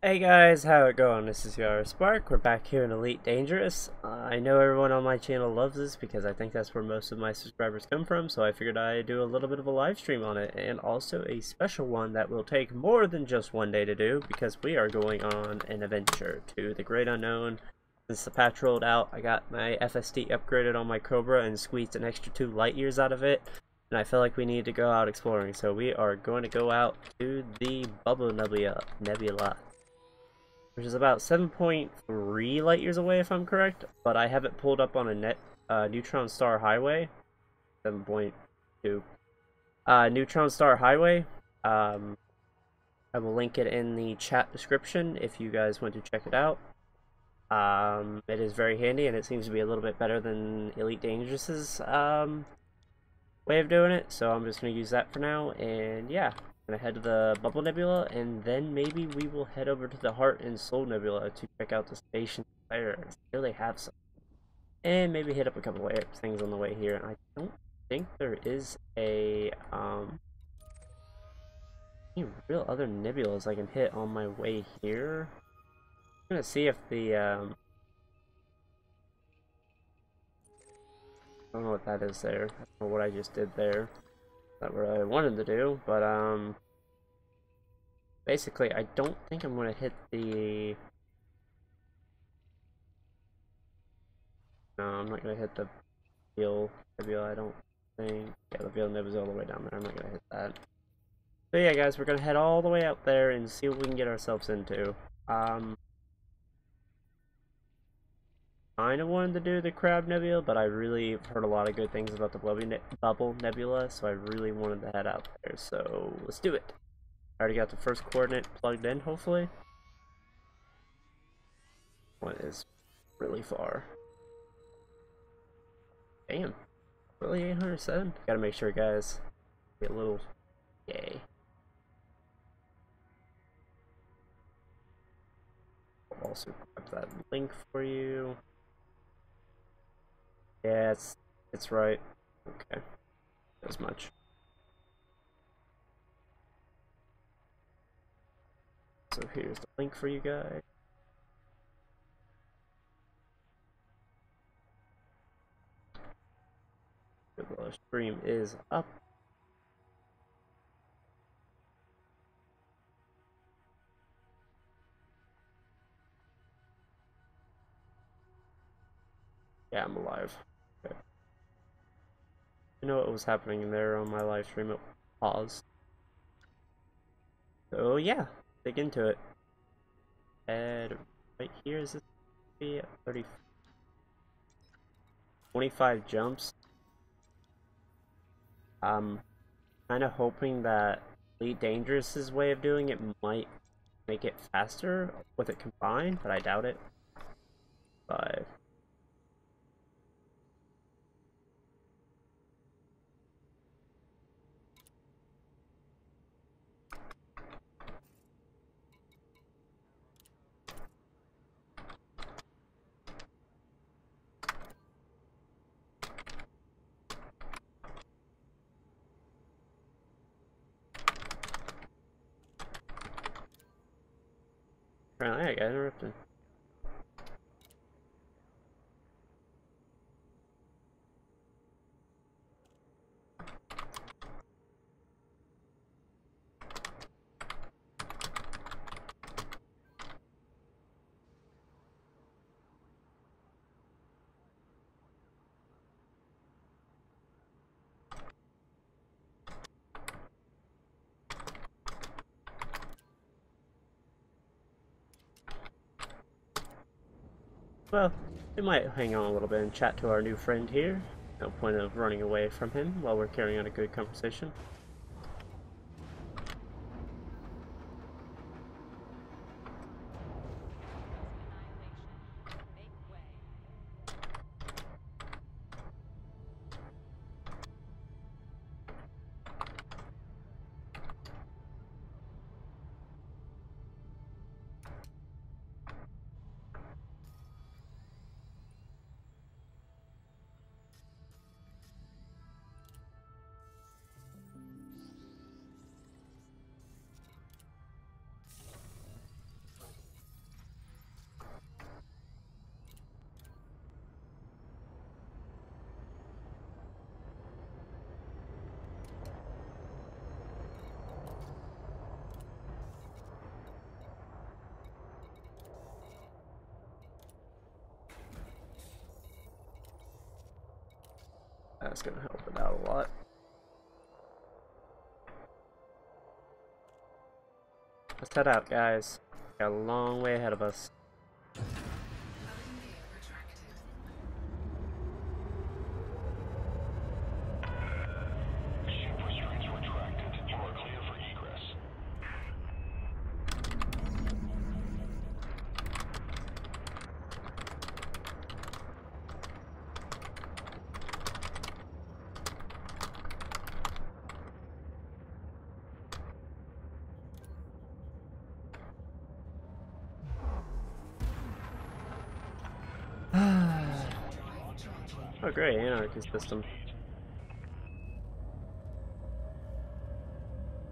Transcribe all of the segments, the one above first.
Hey guys, how it going? This is your Spark. We're back here in Elite Dangerous. I know everyone on my channel loves this because I think that's where most of my subscribers come from, so I figured I'd do a little bit of a live stream on it, and also a special one that will take more than just one day to do because we are going on an adventure to the Great Unknown. Since the patch rolled out, I got my FSD upgraded on my Cobra and squeezed an extra 2 light years out of it, and I feel like we need to go out exploring, so we are going to go out to the Bubble Nebula, which is about 7.3 light years away if I'm correct, but I have it pulled up on a Neutron Star Highway. 7.2. Neutron Star Highway. I will link it in the chat description if you guys want to check it out. It is very handy, and it seems to be a little bit better than Elite Dangerous's way of doing it, so I'm just going to use that for now, and yeah. Gonna head to the Bubble Nebula, and then maybe we will head over to the Heart and Soul Nebula to check out the station there. I feel they have some. And maybe hit up a couple of things on the way here. And I don't think there is any real other nebulas I can hit on my way here. I'm gonna see if I don't know what that is there. I don't know what I just did there. Not what I wanted to do, but basically I don't think I'm gonna hit the no, I'm not gonna hit the Veal Nebula, I don't think. Yeah, the Veal Nebula's all the way down there. I'm not gonna hit that. So yeah, guys, we're gonna head all the way out there and see what we can get ourselves into. Kinda wanted to do the Crab Nebula, but I really heard a lot of good things about the Bubble Nebula, so I really wanted to head out there. So let's do it. I already got the first coordinate plugged in, hopefully. One is really far. Damn. Really 807? Gotta make sure, guys. Get a little yay. I'll also grab that link for you. Yeah, it's right. Okay. As much. So here's the link for you guys. The stream is up. Yeah, I'm alive. Okay. I know what was happening there on my live stream. It paused. So yeah, dig into it. And right here is this be at 30, 25 jumps. Kind of hoping that Elite Dangerous's way of doing it might make it faster with it combined, but I doubt it. 5. Apparently I got interrupted. Well, we might hang on a little bit and chat to our new friend here. No point of running away from him while we're carrying on a good conversation. That's gonna help it out a lot. Let's head out, guys. Got a long way ahead of us. Oh great, anarchy system.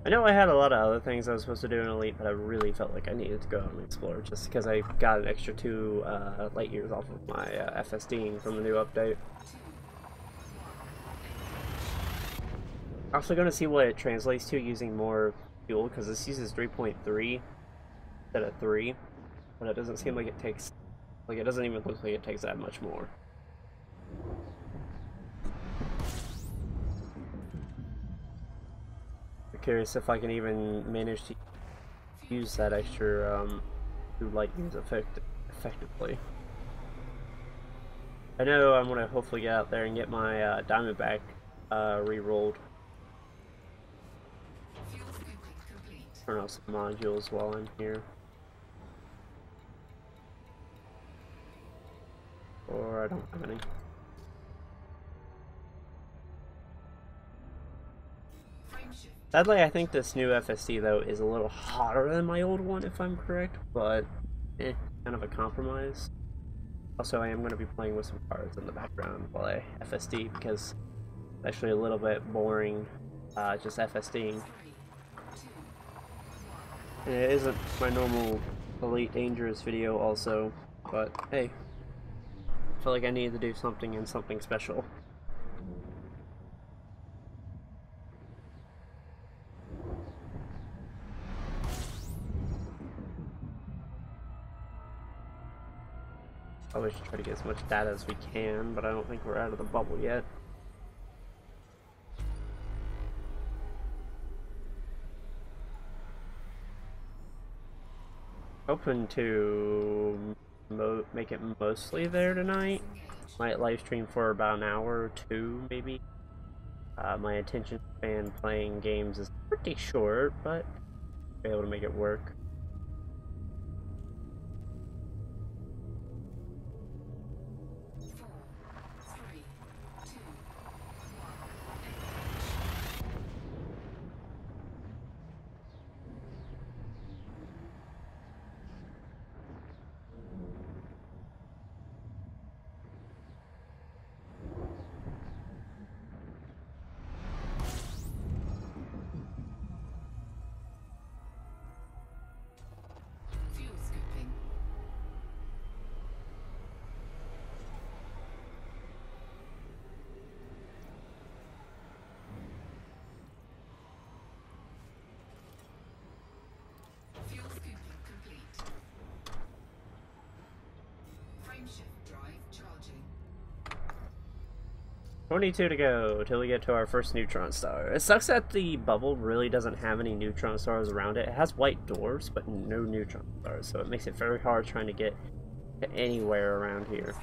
I know I had a lot of other things I was supposed to do in Elite, but I really felt like I needed to go out and explore just because I got an extra 2 light years off of my FSDing from the new update. Also going to see what it translates to using more fuel, because this uses 3.3 instead of 3, but it doesn't seem like it takes, like it doesn't even look like it takes that much more. I'm curious if I can even manage to use that extra 2 light years effectively. I know I'm going to hopefully get out there and get my Diamondback re-rolled. Turn off some modules while I'm here. Or I don't have any. Sadly, I think this new FSD though is a little hotter than my old one, if I'm correct, but kind of a compromise. Also, I am going to be playing with some cards in the background while I FSD, because it's actually a little bit boring just FSDing. And it isn't my normal Elite Dangerous video also, but hey, I feel like I needed to do something and something special. Probably should try to get as much data as we can, but I don't think we're out of the bubble yet. Hoping to make it mostly there tonight. Might live stream for about an hour or 2, maybe. My attention span playing games is pretty short, but I'll be able to make it work. Fuel scooping complete. Frameshift drive charging. 22 to go till we get to our first neutron star. It sucks that the bubble really doesn't have any neutron stars around it. It has white dwarfs, but no neutron stars, so it makes it very hard trying to get to anywhere around here.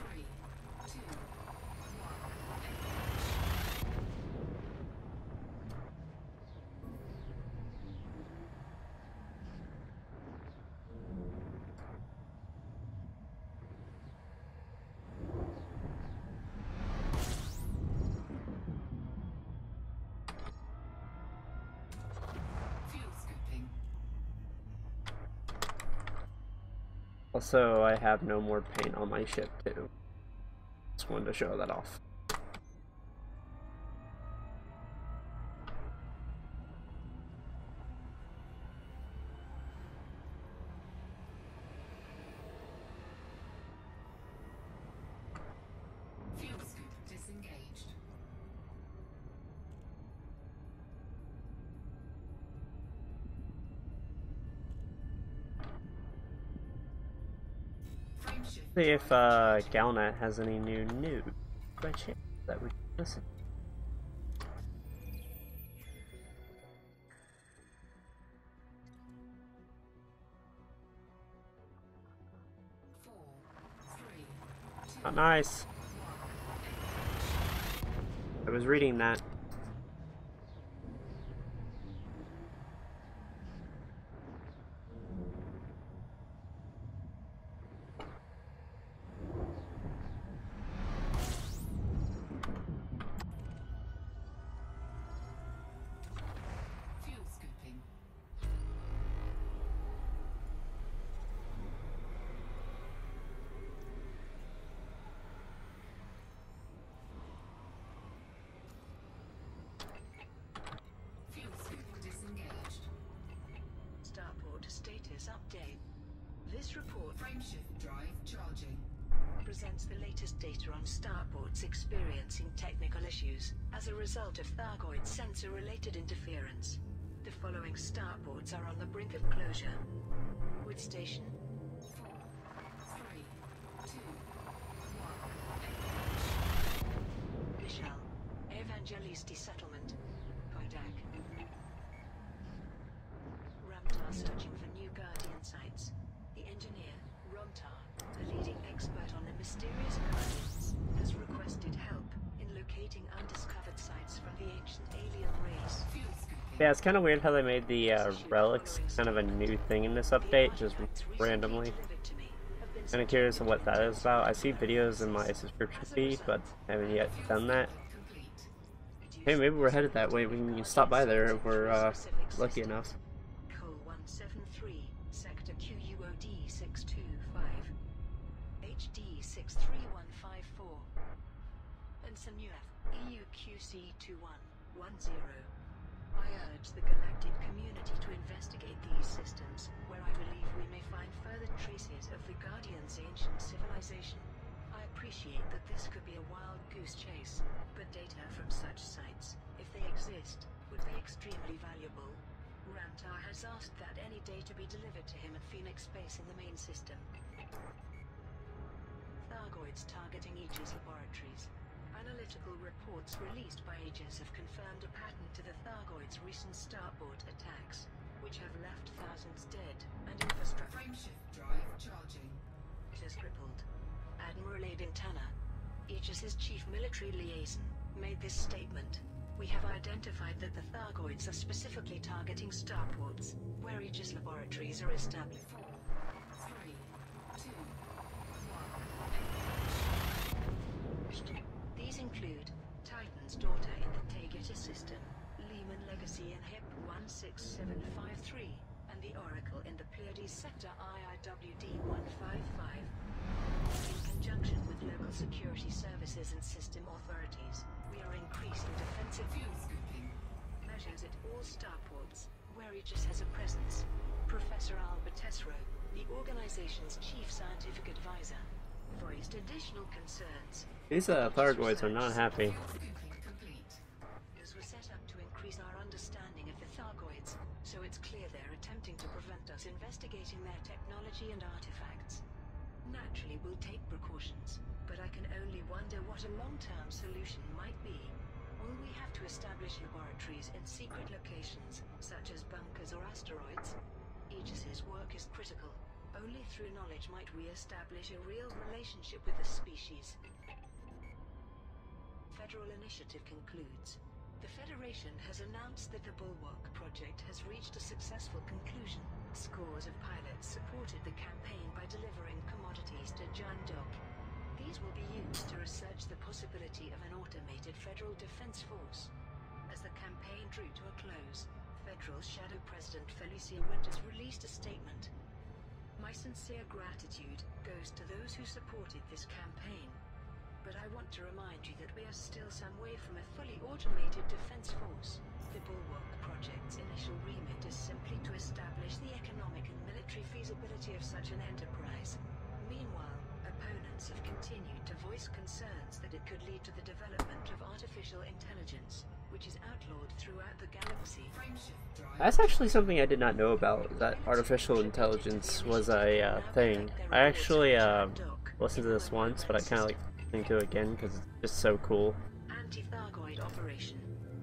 Also, I have no more paint on my ship too. Just wanted to show that off. Fuel scoop disengaged. See if Galnet has any new news by chance that we can listen. Not nice. I was reading that. Fuel scooping. Fuel scoop disengaged. Starport status update. This report Frameshift drive charging. presents the latest data on Starports experiencing technical issues as a result of Thargoid sensor-related interference. The following Starports are on the brink of closure. Wood Station, 4, 3, 2, 1. Michal, Evangelisti Settlement, Podak. Ramtar searching for new Guardian sites. The engineer, Ramtar, a leading expert on the mysterious Guardians, has requested help in locating undiscovered sites from the ancient alien race. Fuel scooping. Yeah, it's kind of weird how they made the relics kind of a new thing in this update, just randomly. Kind of curious of what that is about. I see videos in my subscription feed, but I haven't yet done that. Complete. Hey, maybe we're headed that way. We can stop by there if we're lucky enough. Col 173, Sector QUOD 625, HD 63154, Ensign EUQC 2110. I urge the galactic community to investigate these systems, where I believe we may find further traces of the Guardian's ancient civilization. I appreciate that this could be a wild goose chase, but data from such sites, if they exist, would be extremely valuable. Ramtar has asked that any data be delivered to him at Phoenix Base in the main system. Thargoids targeting Aegis laboratories. Analytical reports released by Aegis have confirmed a pattern to the Thargoids' recent starboard attacks, which have left thousands dead and infrastructure Frameshift drive charging. crippled. Admiral Aiden Tanner, Aegis's chief military liaison, made this statement. We have identified that the Thargoids are specifically targeting starports, where Aegis laboratories are established. 4, 3, 2, 1. These include Titan's daughter in the Taygeta system, Lehman Legacy in HIP 16753, and the Oracle in the Pleiades sector IIWD 155. In conjunction with local security services and system authorities, we are increasing defensive Fuel scooping. measures at all starports, where Aegis has a presence. Professor Albert Tesro, the organization's chief scientific advisor, voiced additional concerns. These Thargoids are not happy. Fuel scooping complete. This was set up to increase our understanding of the Thargoids, so it's clear they're attempting to prevent us investigating their technology and artifacts. Naturally, we'll take precautions, but I can only wonder what a long-term solution might be. Will we have to establish laboratories in secret locations, such as bunkers or asteroids? Aegis's work is critical. Only through knowledge might we establish a real relationship with the species. Federal initiative concludes. The Federation has announced that the Bulwark project has reached a successful conclusion. Scores of pilots supported the campaign by delivering commodities to Jandok. These will be used to research the possibility of an automated federal defense force. As the campaign drew to a close, Federal Shadow President Felicia Winters released a statement. My sincere gratitude goes to those who supported this campaign. But I want to remind you that we are still some way from a fully automated defense force. The Bulwark project's initial remit is simply to establish the economic and military feasibility of such an enterprise. Meanwhile, opponents have continued to voice concerns that it could lead to the development of artificial intelligence, which is outlawed throughout the galaxy. Frameshift drive. That's actually something I did not know about, that artificial intelligence was a thing. I actually listened to this once, but I kind of like listening to it again because it's just so cool. Anti-Thargoid operation.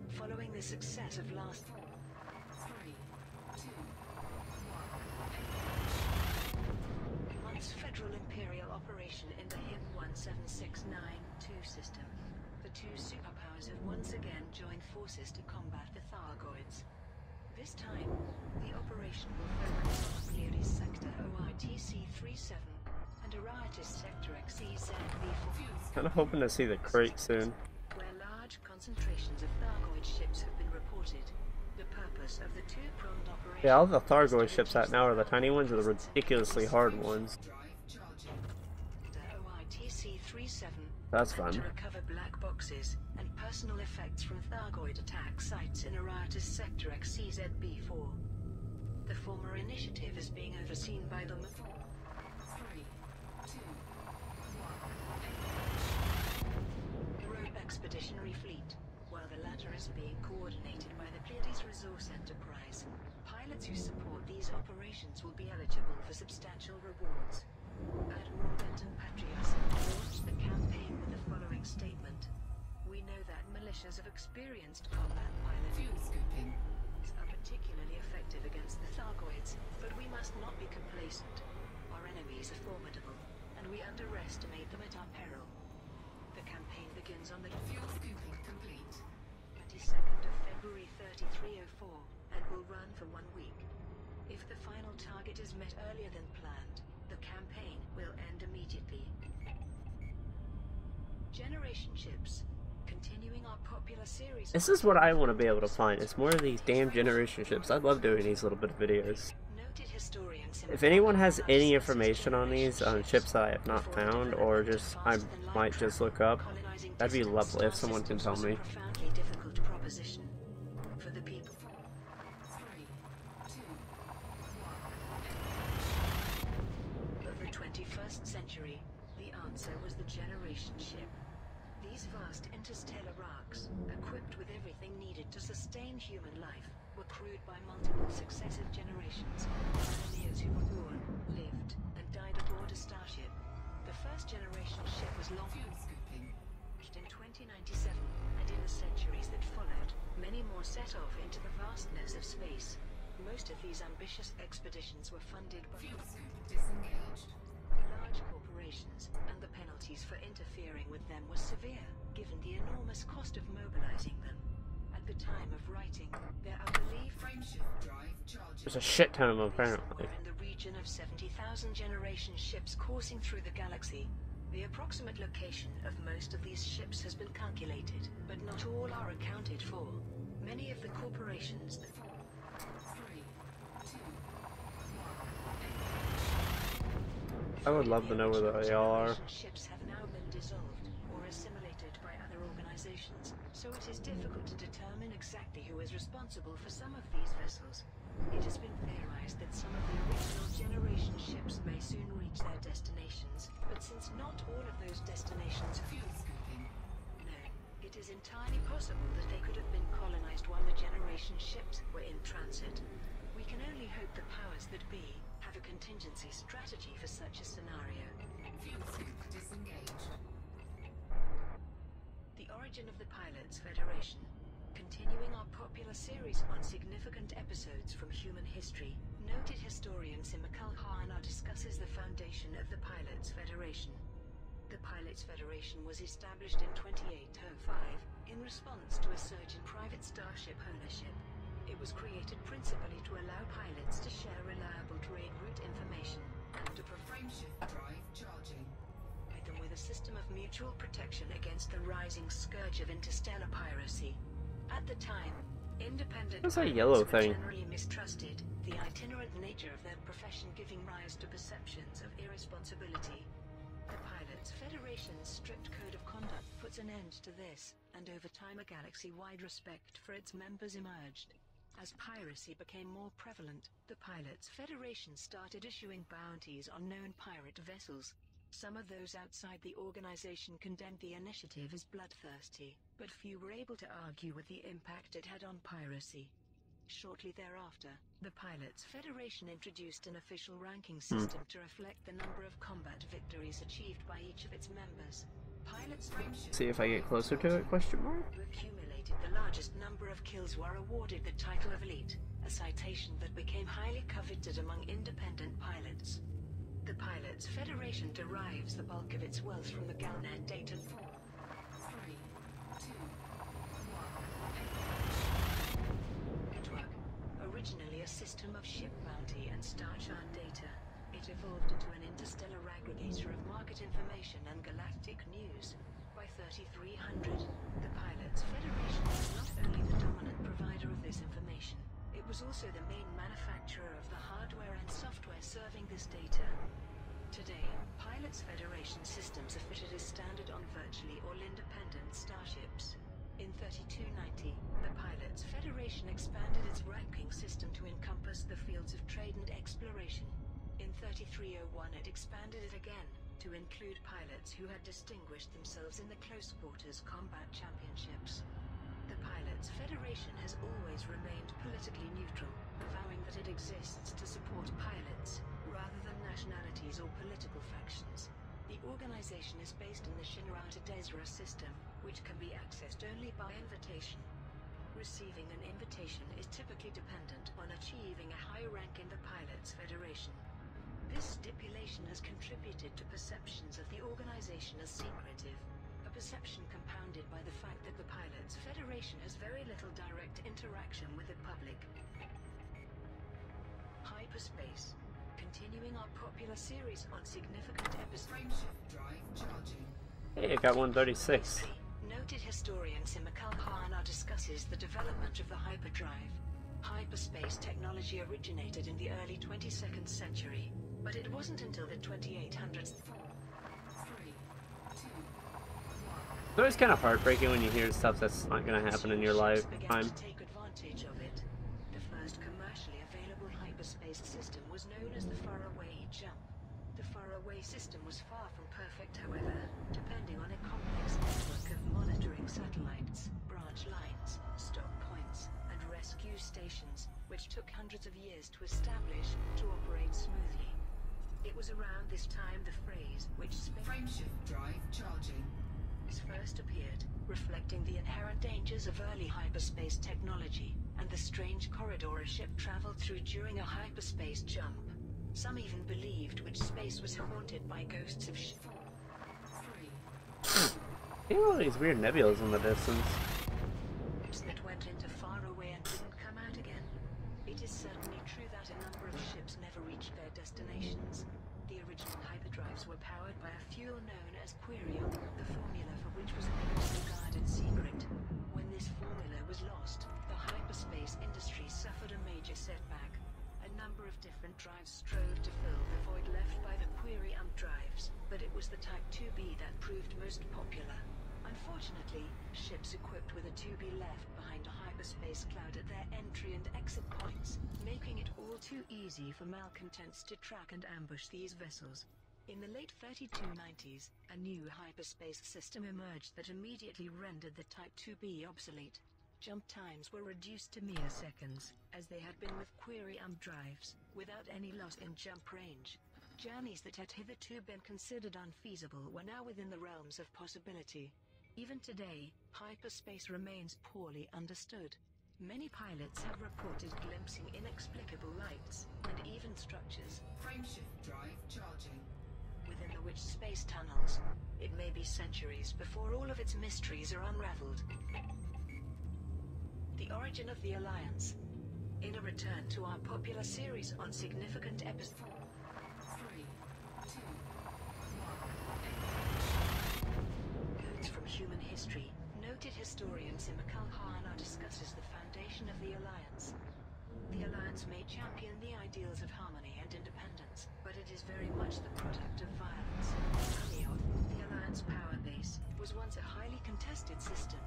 Following the success of last 4, 3, 2, month's Federal Imperial operation in the HIP 176 system. The two superpowers have once again joined forces to combat the Thargoids. This time, the operation will focus on Pleiades Sector OITC-37 and Aratus Sector XEZ-V4. Kind of hoping to see the crate soon. Where large concentrations of Thargoid ships have been reported. The purpose of the two-pronged operation... Yeah, all the Thargoid ships out now are the tiny ones or the ridiculously hard ones. OITC-37 That's to fun. recover black boxes and personal effects from Thargoid attack sites in Aratus Sector XCZ-B4. The former initiative is being overseen by the 3, 2, Rogue Expeditionary Fleet, while the latter is being coordinated by the Pleiades Resource Enterprise. Pilots who support these operations will be eligible for substantial rewards. Admiral Benton Patrias launched the campaign with the following statement. We know that militias of experienced combat pilots fuel scooping, are particularly effective against the Thargoids, but we must not be complacent. Our enemies are formidable, and we underestimate them at our peril. The campaign begins on the fuel scooping complete, 22nd of February 3304 and will run for 1 week. If the final target is met earlier than planned, the campaign will end immediately. Generation ships. Continuing our popular series. This is what I want to be able to find. It's more of these damn generation ships. I love doing these little bit of videos. Noted historian If anyone has any information on these ships that I have not found, or just I might just look up, that'd be lovely if someone can tell me. Profoundly difficult proposition for the people. 3, 2, Of the 21st century, the answer was the generation ship. These vast interstellar arcs, equipped with everything needed to sustain human life, were crewed by multiple successive generations. Pioneers who were born, lived, and died aboard a starship. The first generation ship was launched fuel scooping, in 2097, and in the centuries that followed, many more set off into the vastness of space. Most of these ambitious expeditions were funded by fuel scoop disengaged, large corporations, and the penalties for interfering with them were severe, given the enormous cost of mobilizing them. At the time of writing, there are believed frameshift drive charging, There's a shit ton of them somewhere apparently. in the region of 70,000 generation ships coursing through the galaxy. The approximate location of most of these ships has been calculated, but not all are accounted for. Many of the corporations that 3, 2, I would love to know where they all are. ships have now been dissolved or assimilated by other organizations, so it is difficult to determine exactly who is responsible for some of these vessels. It has been theorized that some of the original generation ships may soon reach their destinations, but since not all of those destinations are fuel scooping, known, it is entirely possible that they could have been colonized while the generation ships were in transit. We can only hope the powers that be have a contingency strategy for such a scenario. fuel scoop disengaged, The origin of the Pilots Federation. Continuing our popular series on significant episodes from human history, noted historian Simakal Hana discusses the foundation of the Pilots Federation. The Pilots Federation was established in 2805 in response to a surge in private starship ownership. It was created principally to allow pilots to share reliable trade route information and to provide frameshift drive charging, them with a system of mutual protection against the rising scourge of interstellar piracy. At the time, independent What's that pilots yellow were thing? generally mistrusted, the itinerant nature of their profession giving rise to perceptions of irresponsibility. The Pilots Federation's strict code of conduct puts an end to this, and over time a galaxy-wide respect for its members emerged. As piracy became more prevalent, the Pilots Federation started issuing bounties on known pirate vessels. Some of those outside the organization condemned the initiative as bloodthirsty, but few were able to argue with the impact it had on piracy. Shortly thereafter, the Pilots Federation introduced an official ranking system to reflect the number of combat victories achieved by each of its members. Pilots See if I get closer to it, question mark? who accumulated the largest number of kills were awarded the title of Elite, a citation that became highly coveted among independent pilots. The Pilots Federation derives the bulk of its wealth from the Galnet data. star chart data, it evolved into an interstellar aggregator of market information and galactic news. By 3300, the Pilots Federation was not only the dominant provider of this information, it was also the main manufacturer of the hardware and software serving this data. Today, Pilots Federation systems are fitted as standard on virtually all independent starships. In 3290, the Pilots Federation expanded its ranking system to encompass the fields of trade and exploration. In 3301, it expanded it again to include pilots who had distinguished themselves in the close quarters combat championships. The Pilots Federation has always remained politically neutral, avowing that it exists to support pilots, rather than nationalities or political factions. The organization is based in the Shinrata Desra system, which can be accessed only by invitation. Receiving an invitation is typically dependent on achieving a high rank in the Pilots Federation. This stipulation has contributed to perceptions of the organization as secretive, a perception compounded by the fact that the Pilots Federation has very little direct interaction with the public. Hyperspace. Continuing our popular series on significant episodes. Frameshift drive charging. Hey, I got 136. Noted historian Simakal Hana discusses the development of the hyperdrive. Hyperspace technology originated in the early 22nd century, but it wasn't until the 2800s. 4, 3, 2, It's always kind of heartbreaking when you hear stuff that's not going to happen in your Ships began lifetime. to take advantage of it. The first commercially available hyperspace system was known as the Faraway Jump. The Faraway system was far from perfect, however, depending on a complex network of monitoring satellites, branch lines, stop points, and rescue stations, which took hundreds of years to establish to operate smoothly. It was around this time the phrase, which frameshift drive charging. first appeared, reflecting the inherent dangers of early hyperspace technology, and the strange corridor a ship traveled through during a hyperspace jump. Some even believed which space was haunted by ghosts of 4, 3, See all these weird nebulas in the distance. ships that went into far away and didn't come out again. It is certainly true that a number of ships never reached their destinations. The original hyperdrives were powered by a fuel known as Quirion, the formula for which was a closely guarded secret. When this formula was lost, the hyperspace industry suffered a major setback. A number of different drives strove to fill the void left by the Quirion drives, but it was the Type 2B that proved most popular. Unfortunately, ships equipped with a 2B left behind a hyperspace cloud at their entry and exit points, making it all too easy for malcontents to track and ambush these vessels. In the late 3290s, a new hyperspace system emerged that immediately rendered the Type 2B obsolete. Jump times were reduced to mere seconds, as they had been with Quirion drives, without any loss in jump range. Journeys that had hitherto been considered unfeasible were now within the realms of possibility. Even today, hyperspace remains poorly understood. Many pilots have reported glimpsing inexplicable lights, and even structures, frameshift drive charging. within the which space tunnels. It may be centuries before all of its mysteries are unraveled. The origin of the Alliance. In a return to our popular series on significant episodes. 4, 3, 2, 1. Codes from human history. Noted historian Simakal Hana discusses the foundation of the Alliance. The Alliance may champion the ideals of harmony and independence, but it is very much the product of violence. Alioth, the Alliance power base, was once a highly contested system.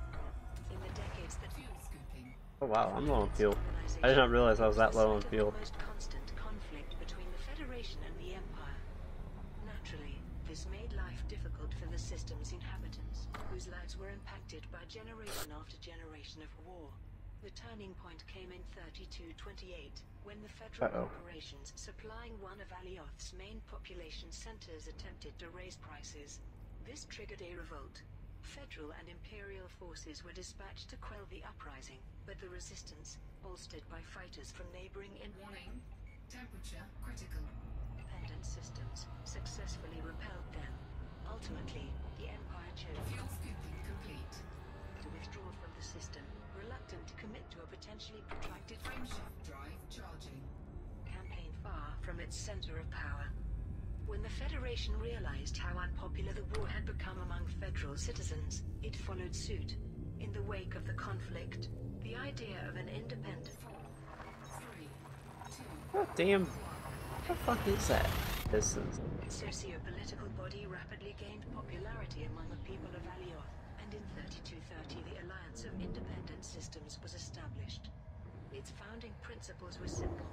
In the decades that Fuel scooping. Oh wow, I'm low on fuel. I did not realize I was that low on fuel. The most constant conflict between the Federation and the Empire. Naturally, this made life difficult for the system's inhabitants, whose lives were impacted by generation after generation of war. The turning point came in 3228, when the Federal corporations supplying one of Alioth's main population centers attempted to raise prices. This triggered a revolt. Federal and Imperial forces were dispatched to quell the uprising, but the resistance, bolstered by fighters from neighboring Warning. Temperature critical. independent systems, successfully repelled them. Ultimately, the Empire chose Fuel scooping complete. to withdraw from the system, reluctant to commit to a potentially protracted Frameshift drive charging. campaign. Far its center of power. When the Federation realized how unpopular the war had become among federal citizens, it followed suit. In the wake of the conflict, the idea of an independent... 4, 3, 2, Oh, damn. What the fuck is that? This is... Socio-political body rapidly gained popularity among the people of Alioth, and in 3230 the Alliance of Independent Systems was established. Its founding principles were simple: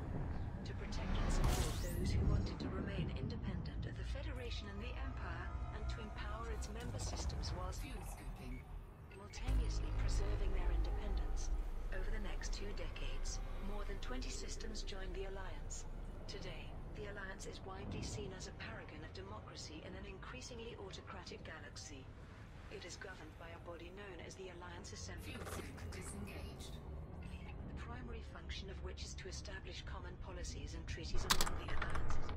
to protect and support those who wanted to remain independent of the Federation and the Empire, and to empower its member systems whilst fuel scooping, simultaneously preserving their independence. Over the next 2 decades, more than 20 systems joined the Alliance. Today, the Alliance is widely seen as a paragon of democracy in an increasingly autocratic galaxy. It is governed by a body known as the Alliance Assembly, fuel sync disengaged, the primary function of which is to establish common policies and treaties among the alliances.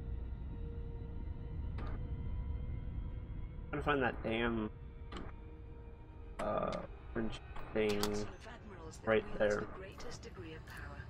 I'm trying to find that damn orange thing Council of Admirals that right wields there. the greatest degree of power.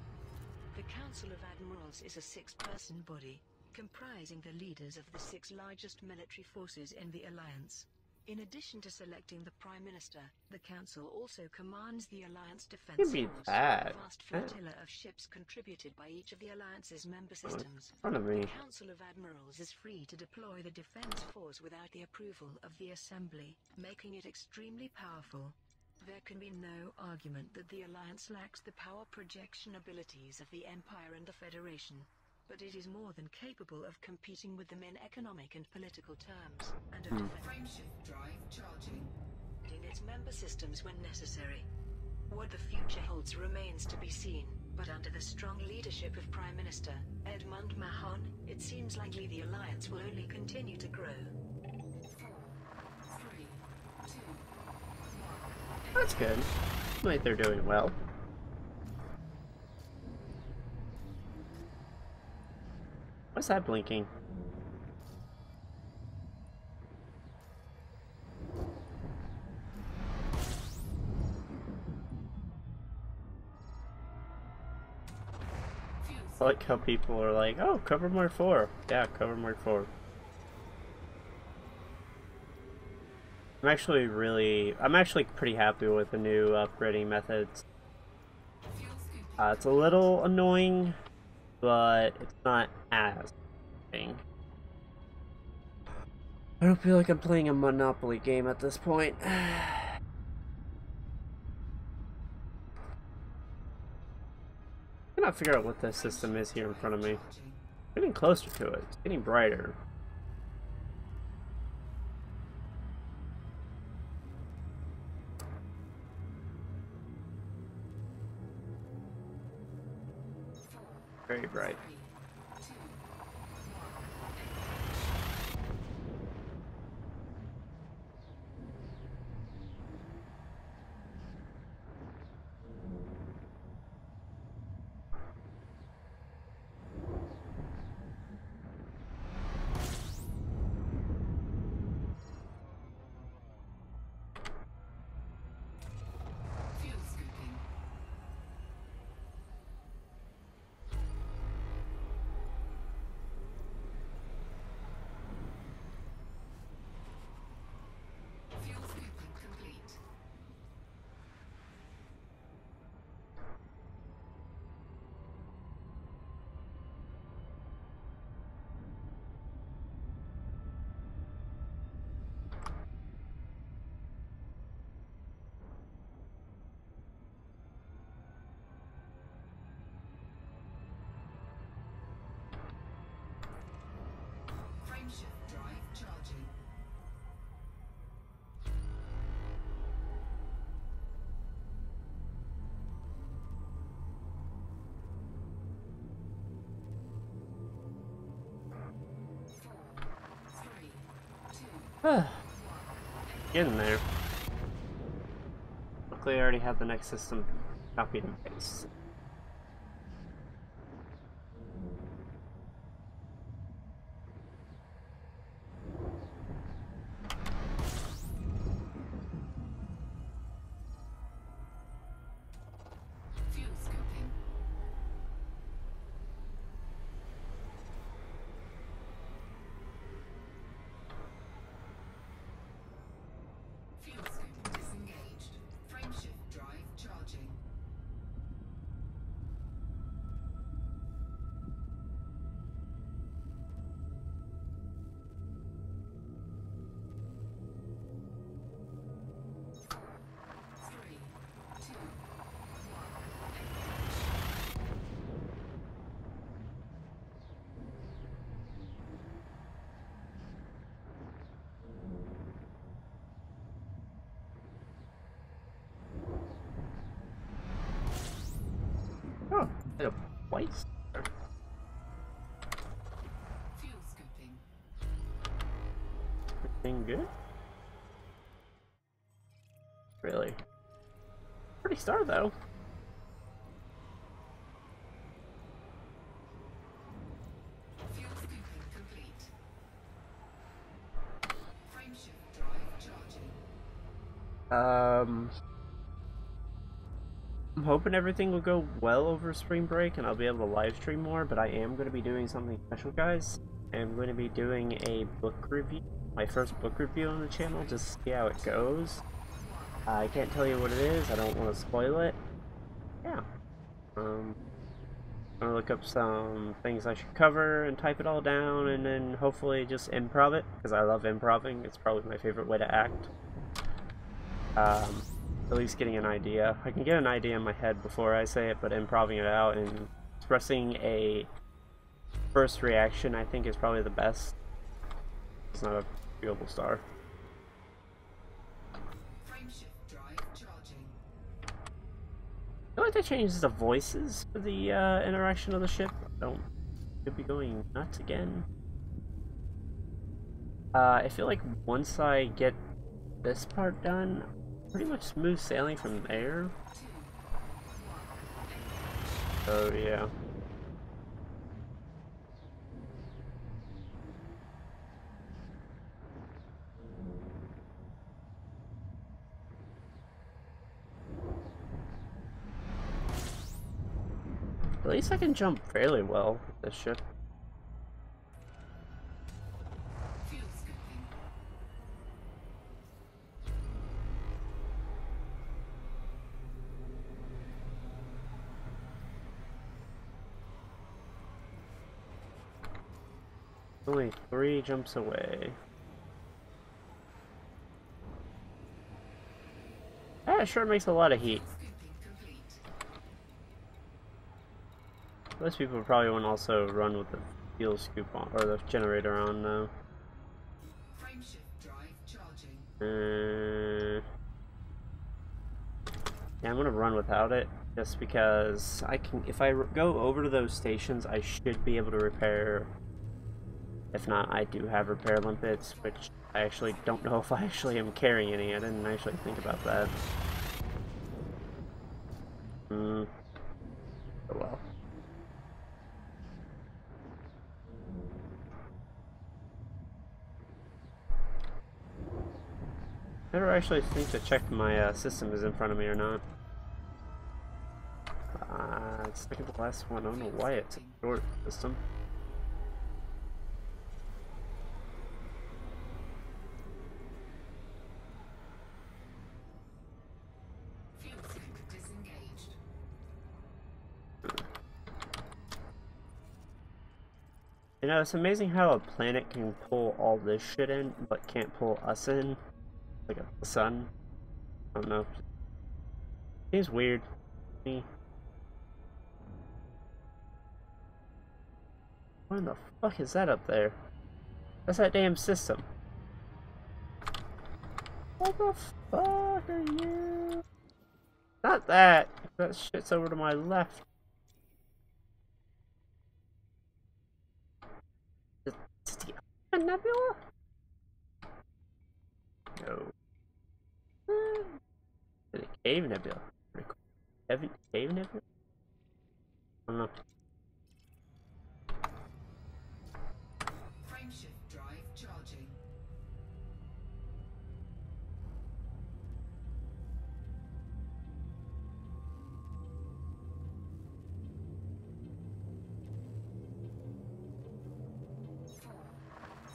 The Council of Admirals is a 6-person body, comprising the leaders of the 6 largest military forces in the Alliance. In addition to selecting the Prime Minister, the Council also commands the Alliance Defense Could be Force, that. a vast flotilla of ships contributed by each of the Alliance's member systems. In front of me. The Council of Admirals is free to deploy the Defense Force without the approval of the Assembly, making it extremely powerful. There can be no argument that the Alliance lacks the power projection abilities of the Empire and the Federation, but it is more than capable of competing with them in economic and political terms, and of frameshift drive charging, defending its member systems when necessary. What the future holds remains to be seen, but under the strong leadership of Prime Minister Edmund Mahon, it seems likely the Alliance will only continue to grow. 4, 3, 2, That's good. Like they're doing well. What's that blinking? I like how people are like, oh, cover more 4. Yeah, cover more 4. I'm actually pretty happy with the new upgrading methods. fuel scooping, It's a little annoying, but it's not as annoying. I don't feel like I'm playing a Monopoly game at this point. I cannot figure out what this system is here in front of me. charging, Getting closer to it. It's getting brighter. Very bright. 3, 2, 1. Fuel scooping, fuel scooping complete. Frameshift drive charging. Four, three, two, Getting there. Luckily, I already have the next system copied and pasted. fuel scooping. twice. Fuel scooping. Everything good? Really? Pretty star though. Fuel scooping complete. Frameshift drive charging. I'm hoping everything will go well over spring break and I'll be able to live stream more, but I am going to be doing something special, guys. I'm going to be doing a book review, my first book review on the channel, just to see how it goes. I can't tell you what it is, I don't want to spoil it. Yeah. I'm going to look up some things I should cover and type it all down and then hopefully just improv it, because I love improving. It's probably my favorite way to act. At least getting an idea. I can get an idea in my head before I say it, but improving it out and expressing a first reaction I think is probably the best. It's not a viewable star. Frameshift drive charging. I feel like they changed the voices for the interaction of the ship. Could be going nuts again. I feel like once I get this part done, pretty much smooth sailing from there. Oh yeah. At least I can jump fairly well with this ship. Fuel scooping. Only 3 jumps away. Yeah, it sure makes a lot of heat. Scooping complete. Most people probably won't also run with the fuel scoop on, or the generator on though. Frameshift drive charging. Yeah, I'm gonna run without it, just because I can. If I go over to those stations, I should be able to repair. If not, I do have repair limpets, which I actually don't know if I actually am carrying any. I didn't actually think about that. Oh well. Never actually think to check my system is in front of me or not. It's like the last one. I don't know why it's a short system. Fuel scoop disengaged. You know, it's amazing how a planet can pull all this shit in, but can't pull us in. Like a sun. I don't know. Seems weird to me. What in the fuck is that up there? That's that damn system. What the fuck are you? Not that. That shit's over to my left. Is the Alpha Nebula? No. Is it Cave Nebula? Cave Nebula? I don't know. Frameshift drive charging. Four,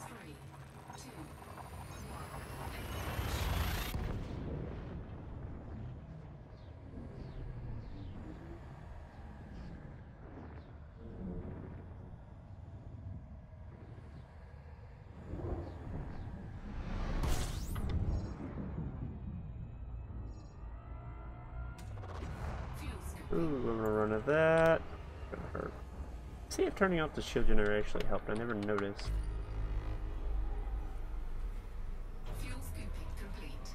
three, two, fuel scoop. Ooh, I'm gonna run at that. Gonna hurt. See if turning off the shield generator actually helped. I never noticed. Fuel scooping complete.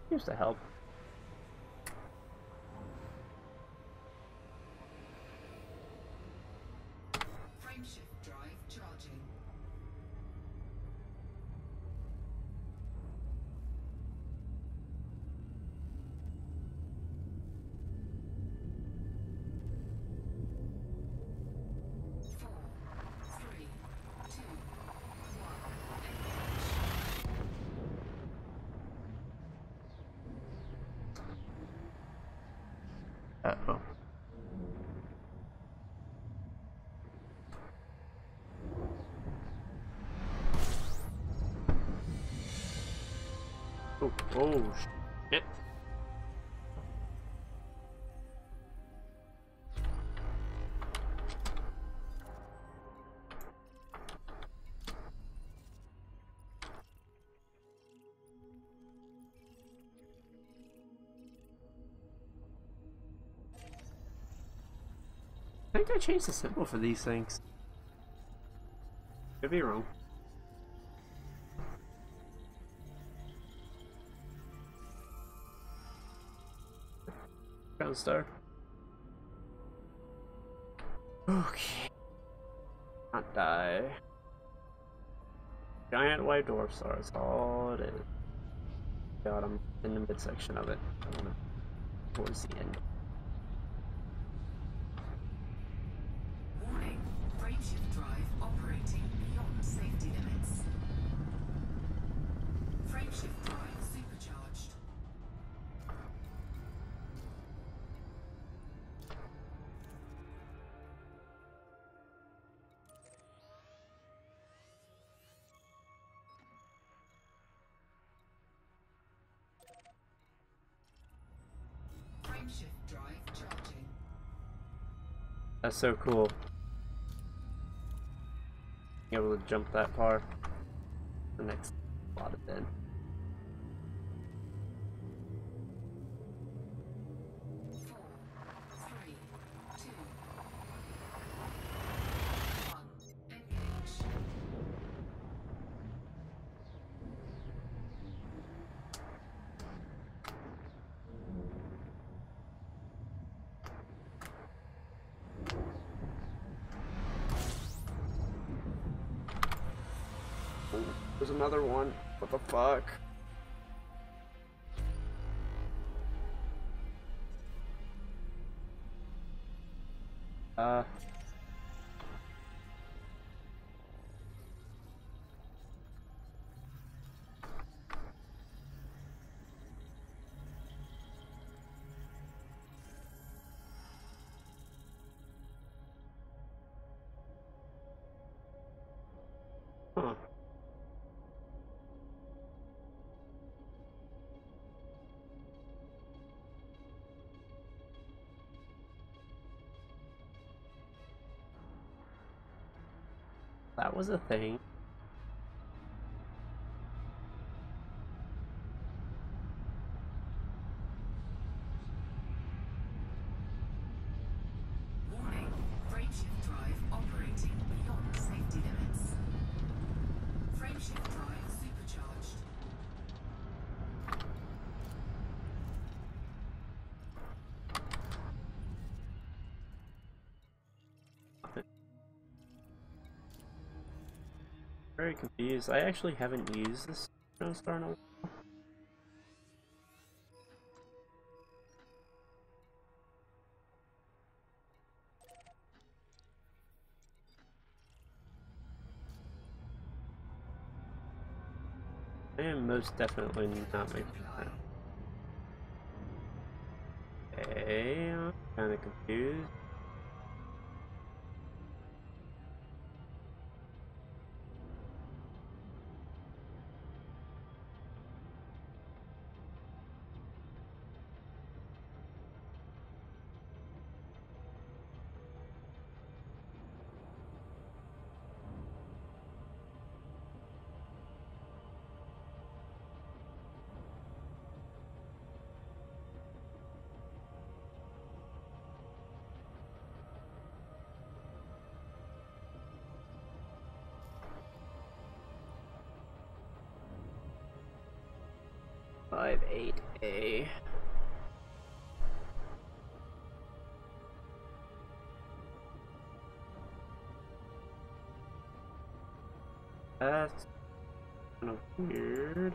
Seems to help. Uh-oh. Oh, oh, shit. I think I changed the symbol for these things. Could be wrong. Ground star. Okay. Not die. Giant white dwarf star is all it is. God, I'm in the midsection of it. Towards the end. Warning. Frameshift drive operating beyond safety limits. Frameshift drive supercharged. Frameshift drive charging. That's so cool. Being able to jump that far. The next lot of dead. Four, three, two, one. Engage. Oh, there's another one. What the fuck? Uh. Huh. That was a thing. Warning. Frameshift drive operating beyond safety limits. Frameshift drive supercharged. Very confused. I actually haven't used this drone star in a while. I am most definitely not making that. Okay, I'm kind of confused. Five, 8A. That's kind of weird.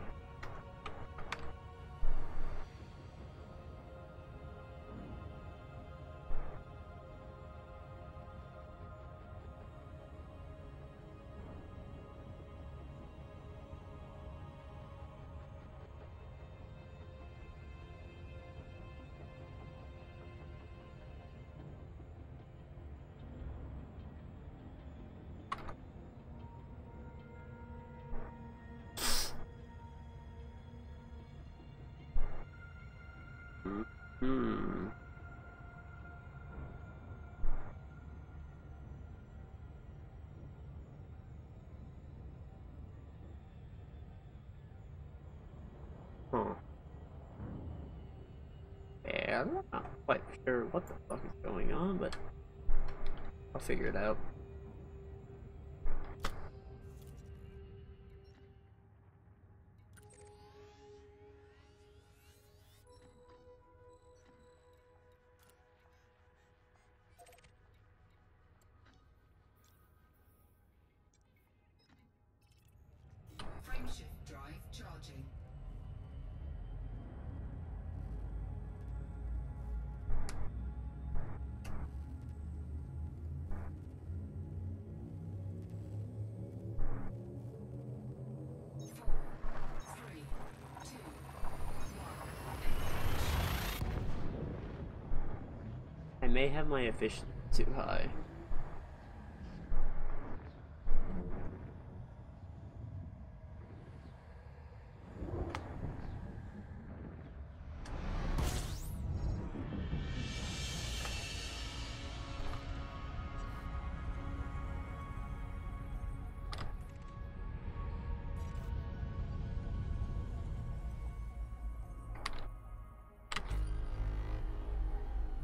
Hmm. Huh. Yeah, I'm not quite sure what the fuck is going on, but I'll figure it out. Frameshift drive charging. I may have my efficiency too high.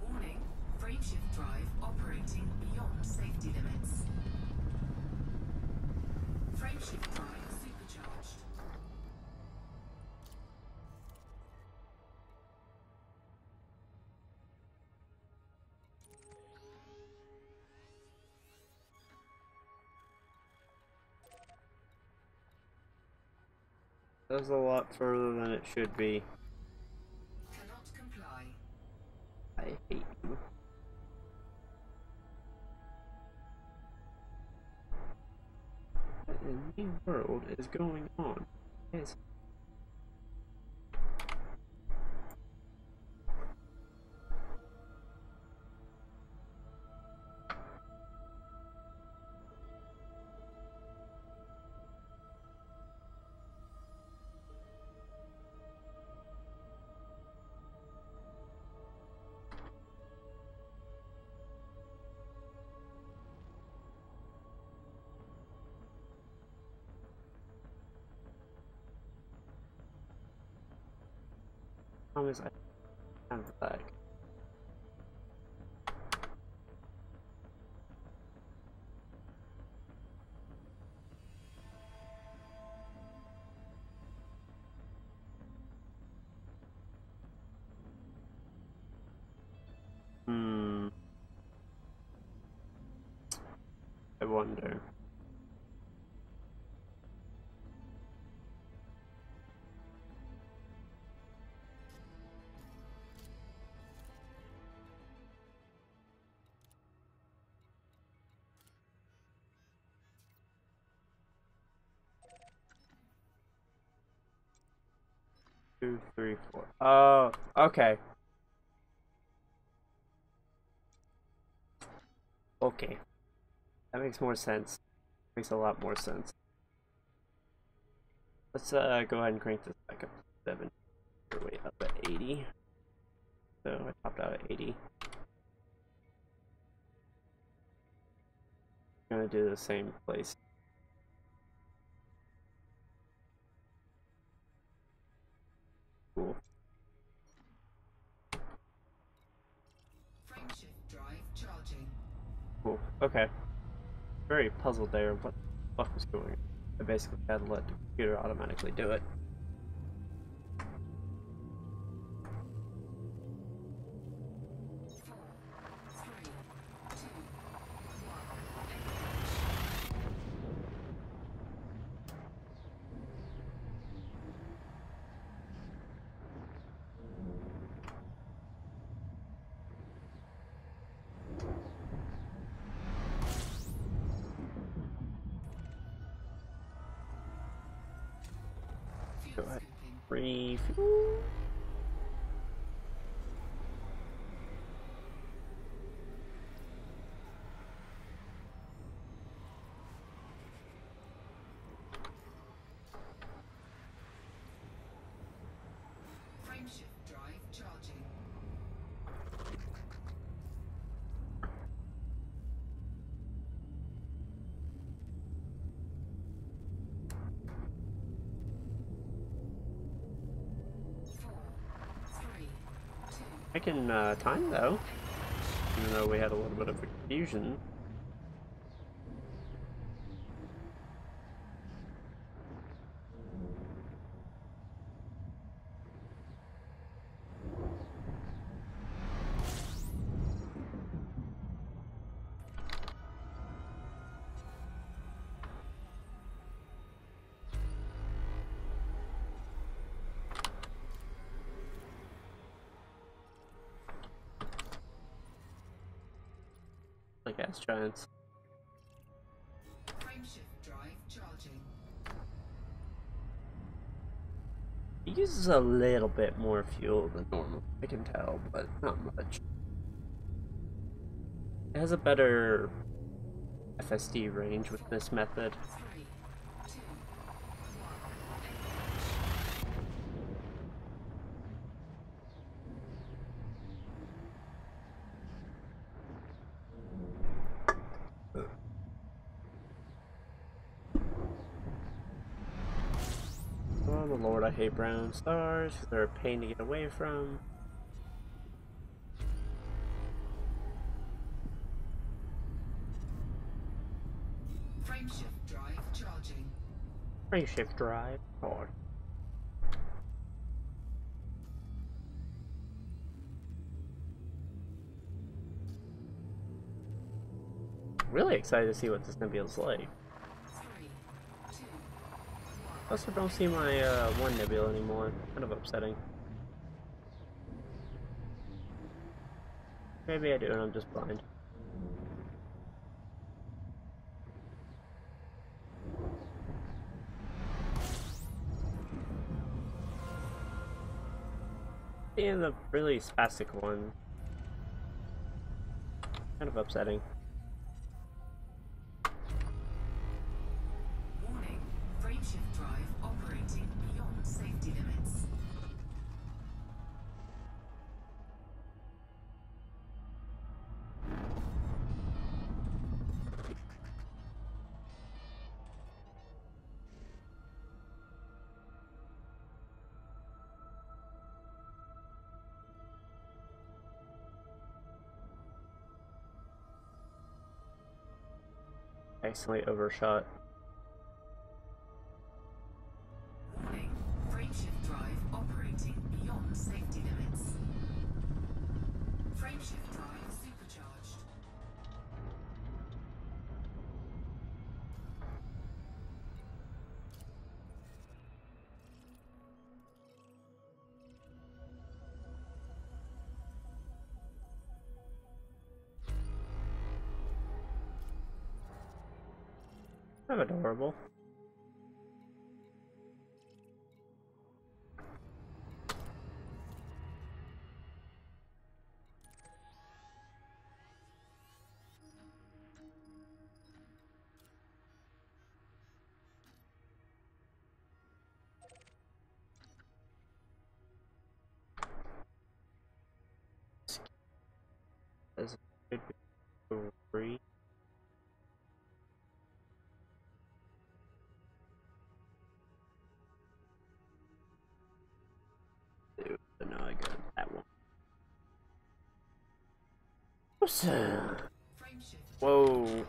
Warning, frameshift drive operating beyond safety limits. Frameshift drive supercharged. That was a lot further than it should be. Cannot comply. I hate you. What in the world is going on? Yes. Promise I have the bag. Hmm. I wonder. Two, three, four. Oh, okay. Okay. That makes more sense. Makes a lot more sense. Let's go ahead and crank this back up to 7. We're way up at 80. So I topped out at 80. I'm gonna do the same place. Cool. Frameshift drive charging. Cool. Okay. Very puzzled there. What the fuck was going on? I basically had to let the computer automatically do it. Go ahead. Refuel. Frameshift drive charging. I can time though, even though we had a little bit of confusion. Like gas giants. Frameshift drive charging. It uses a little bit more fuel than normal, I can tell, but not much. It has a better FSD range with this method. 3, 2, 1. Oh the lord, I hate brown stars. They're a pain to get away from. Frameshift drive charging. Frameshift drive. Hard. Really excited to see what this nebula's like. 3, 2, Also don't see my one nebula anymore. Kind of upsetting. Maybe I do and I'm just blind. And the really spastic one. Kind of upsetting. Warning. Frameshift drive operating beyond safety limits. Accidentally overshot. Warning. Frameshift drive operating beyond safety limits. Frameshift drive supercharged. Kind of adorable. As it could be free. Dude, so now I got that one. Awesome. Frameshift Whoa. charging.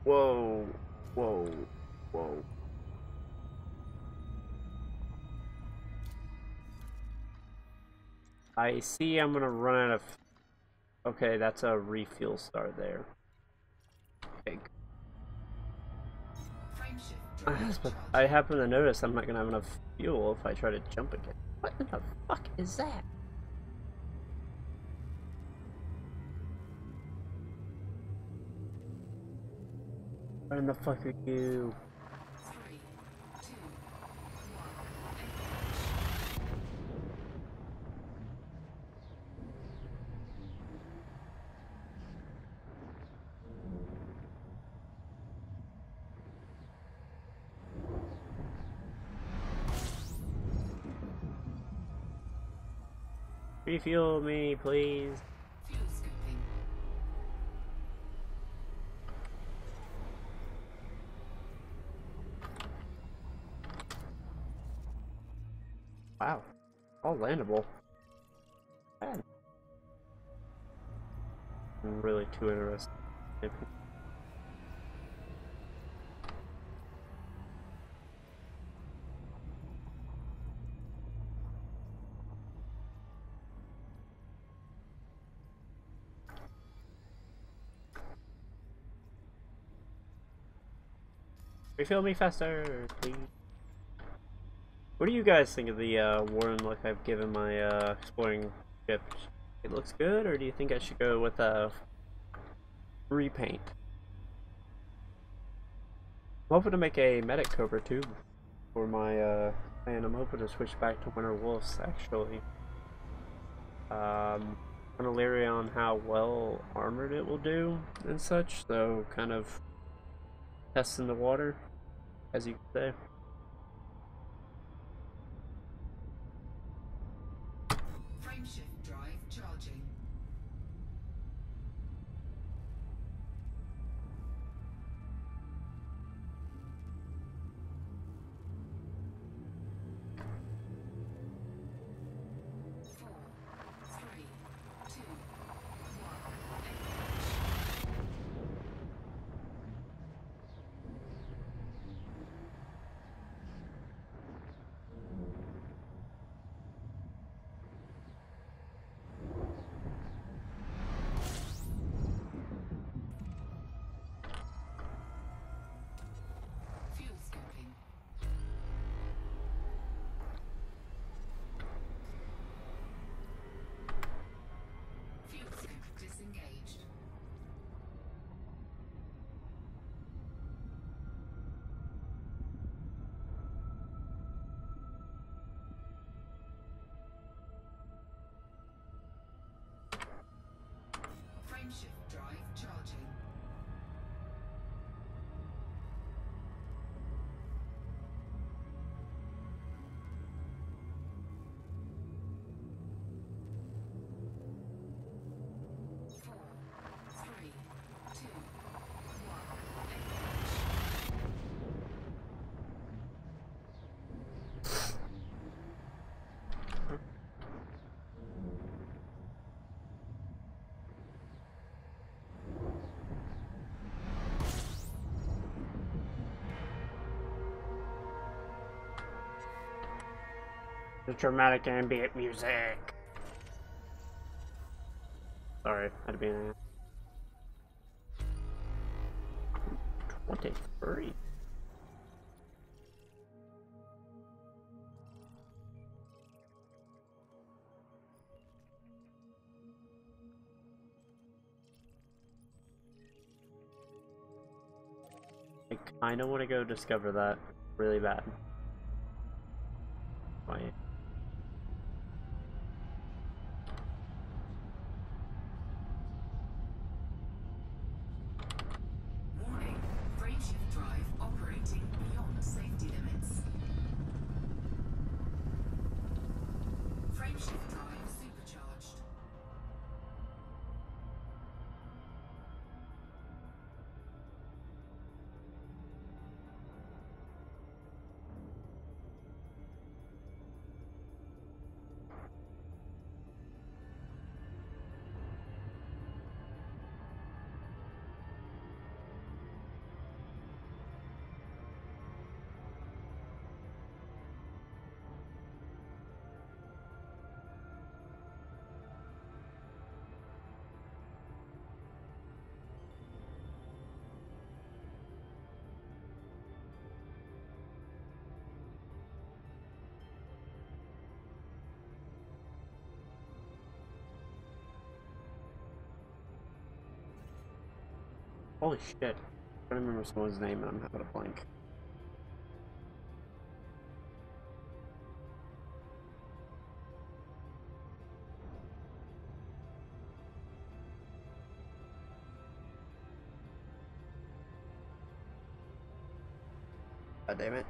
Whoa. Whoa. Whoa. I see I'm gonna run out of... Okay, that's a refuel star there. Okay. Frameshift drive But charging. I happen to notice I'm not gonna have enough fuel if I try to jump again. What in the fuck is that? Where in the fuck are you? 3, 2, 1. Refuel me, please. Fuel scooping. Wow. All landable. Man. really too interesting. Refill me faster, please. What do you guys think of the Warren look I've given my exploring ship? It looks good, or do you think I should go with a repaint? I'm hoping to make a Medic Cobra too for my and I'm hoping to switch back to Winter Wolves actually. Kind of leery on how well armored it will do and such, so kind of testing the water, as you could say. Frameshift drive charging. Frameshift drive charging. The dramatic ambient music. Sorry, had to be an 23. I kinda wanna go discover that really bad. Why? Warning, frameshift drive operating beyond safety limits. Frameshift drive supercharged. Holy shit. I don't remember someone's name and I'm having a blank. God damn it.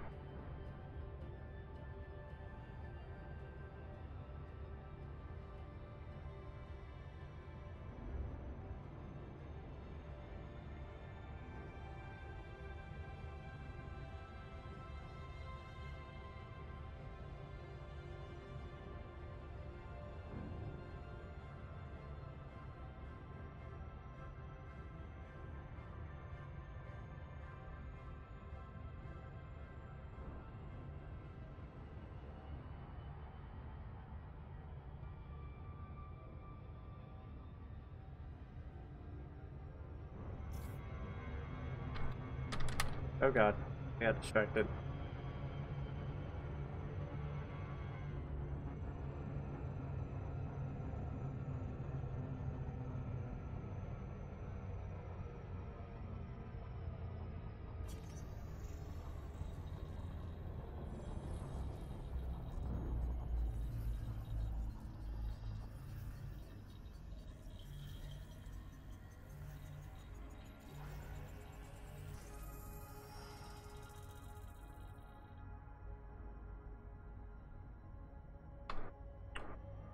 Oh god, I got distracted.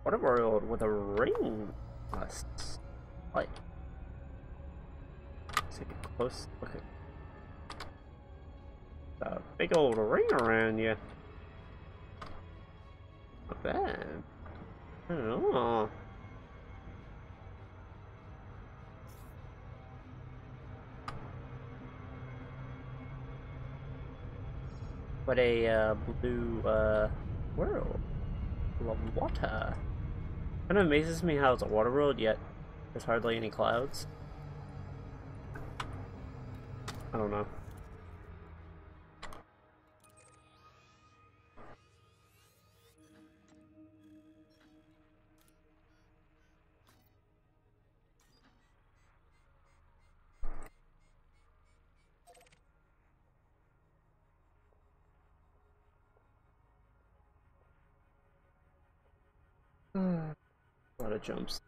What a world with a ring must like take a close look at the big old ring around you. Not bad. I don't know. What a blue world full of water. Kind of amazes me how it's a water world, yet there's hardly any clouds. I don't know. A lot of jumps.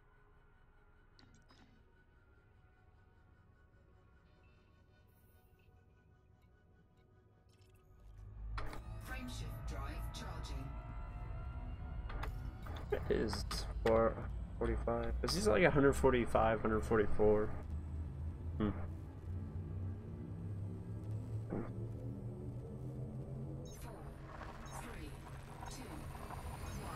Frameshift drive charging. It is 445. Is this like 145, 144? Hmm. 4, 3, 2, 1.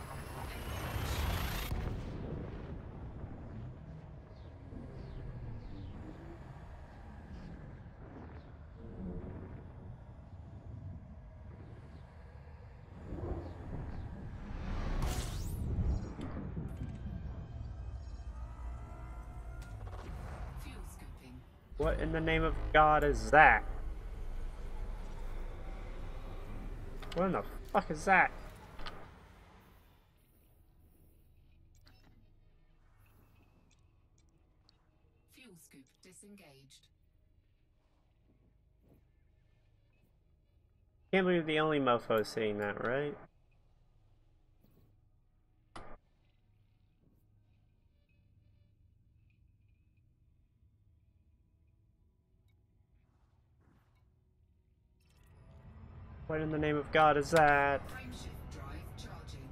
Fuel scooping. What in the name of God is that? What in the fuck is that? Fuel scoop disengaged. Can't believe the only mofo is saying that, right? What in the name of God is that? Frameshift drive charging.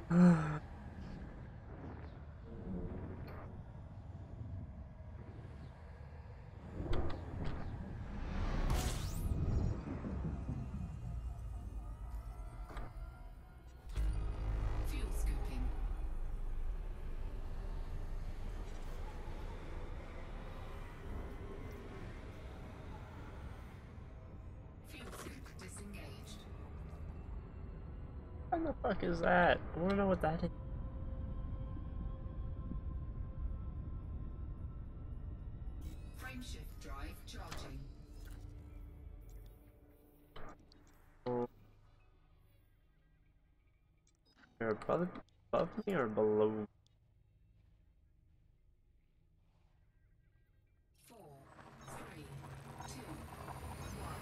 Four, three, two, fuel scooping. Fuel scoop disengaged. What the fuck is that? I wanna know what that is. Frameshift drive charging. Or above me or below me? 4, 3, 2, 1.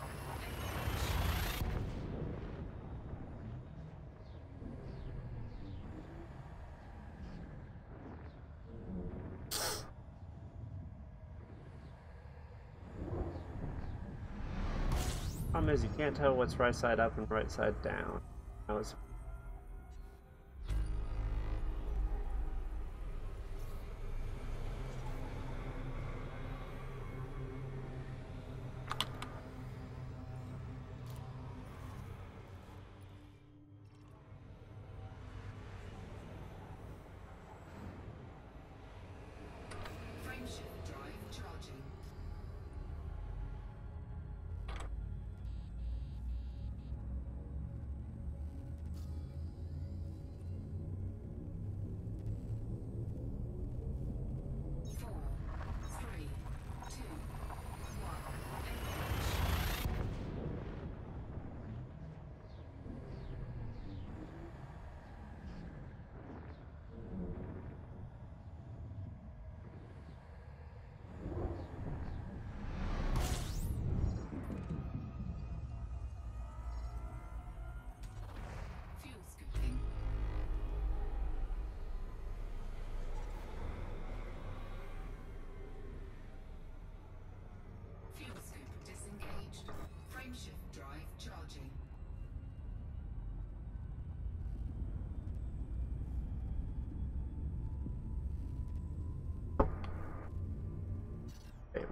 Problem is you can't tell what's right side up and right side down. That was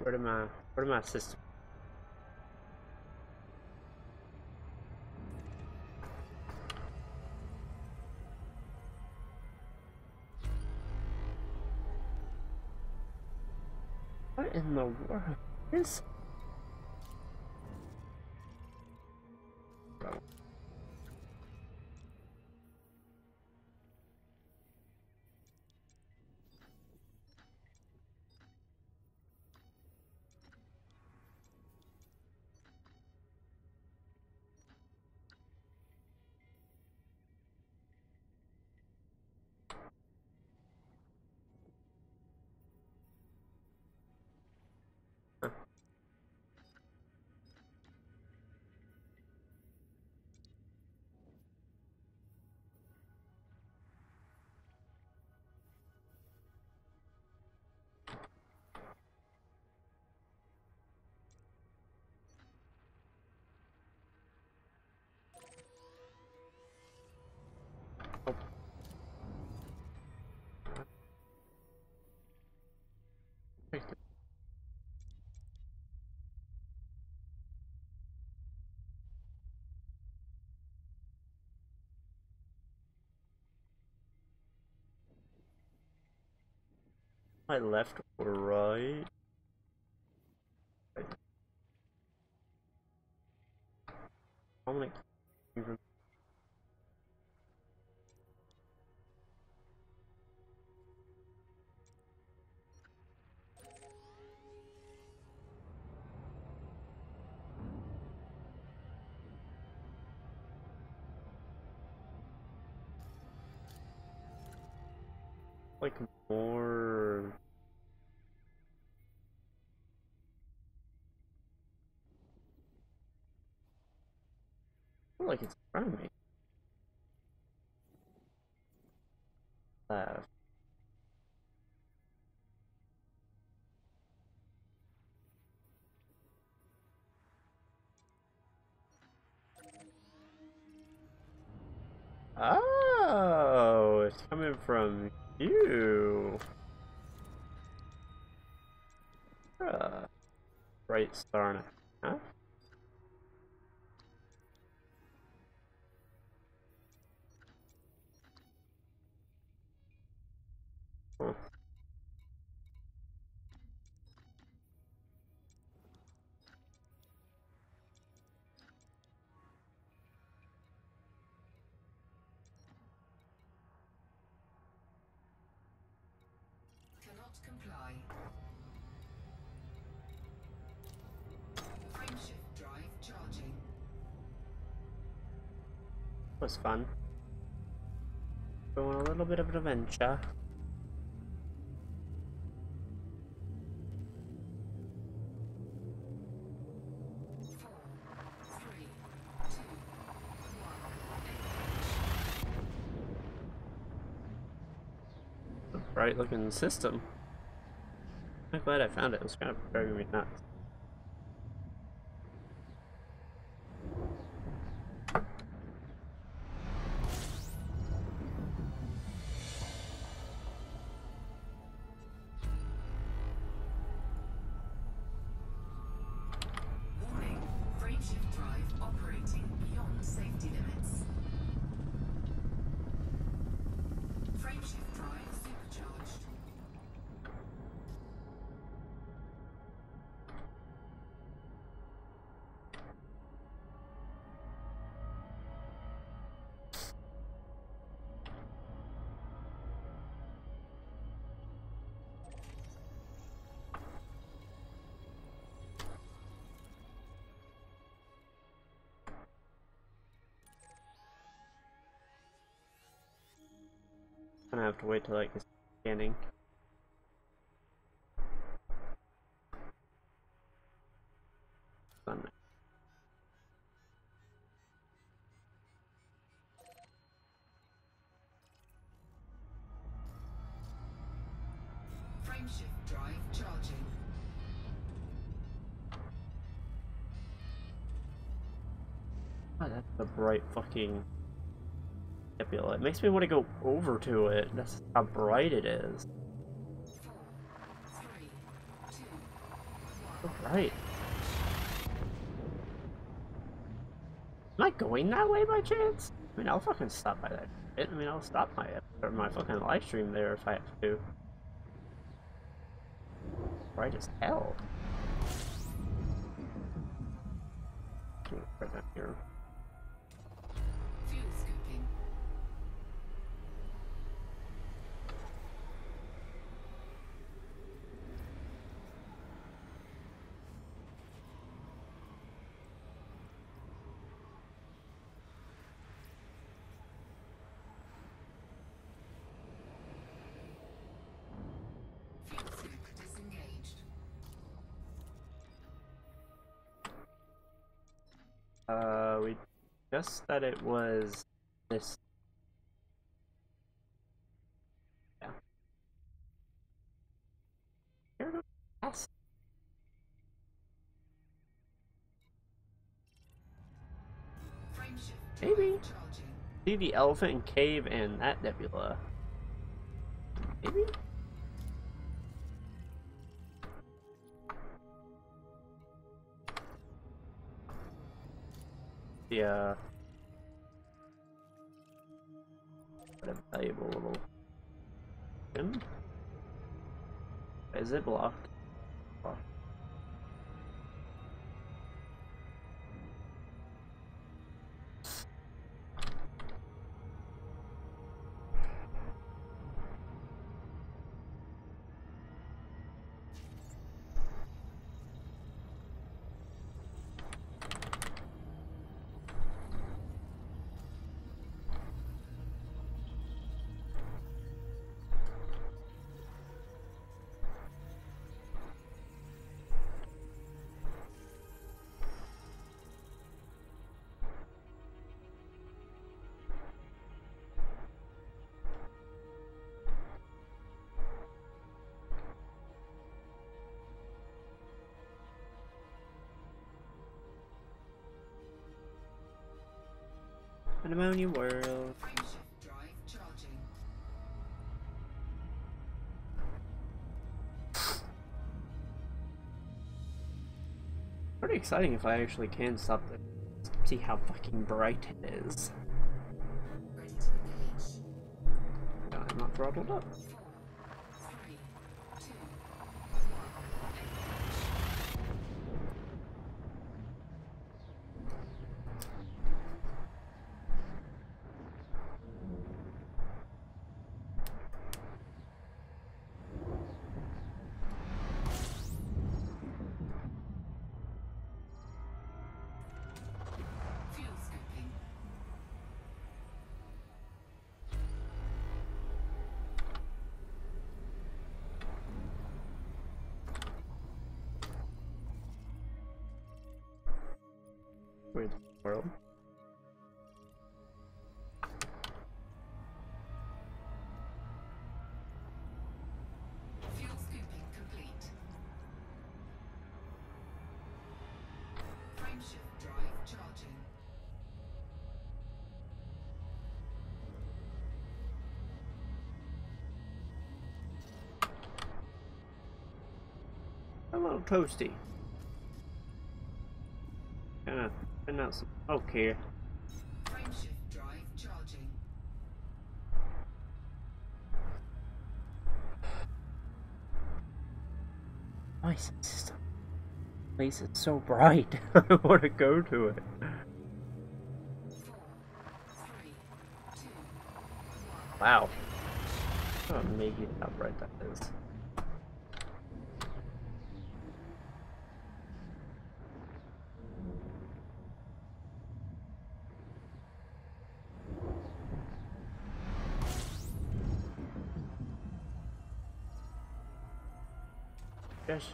Where did my system? What in the world is? My left or right? I'm gonna keep even. Like more. I feel like it's in front of me. Left. Oh, it's coming from you. Bright star and a half. Huh. Cannot comply. Frameshift drive charging. Was fun. Going a little bit of an adventure. Bright looking system. I'm glad I found it. It was kind of driving me nuts. Warning, frameshift drive operating beyond safety limits. Frameshift drive supercharged. Gonna have to wait till like it's scanning. Fun. Frameshift drive charging. Oh, that's the bright fucking nebula. It makes me want to go over to it. That's how bright it is. 4, 3, 2, 1. Oh, right. Am I going that way by chance? I mean, I'll fucking stop by that shit. I mean, I'll stop my fucking live stream there if I have to. Right as hell. Right down here. Fuel scooping. Fuel scoop disengaged. We guessed that it was this. Yeah. Yes. Frameshift Maybe. drive charging. See the elephant cave and that nebula. Maybe? Yeah. What a valuable little gem. Is it blocked? Oh. An ammonia world. Frameshift drive charging. Pretty exciting if I actually can stop this. See how fucking bright it is. Ready to engage. I'm not throttled up. 4, 3, 2, 1. Fuel scooping. Weird world. Fuel scooping complete. Frameshift drive charging. A little toasty. Kinda putting out some smoke here. Frameshift drive charging. Why is this place is so bright? I want to go to it. 4, 3, 2, 1. Wow. Oh, maybe how bright that is.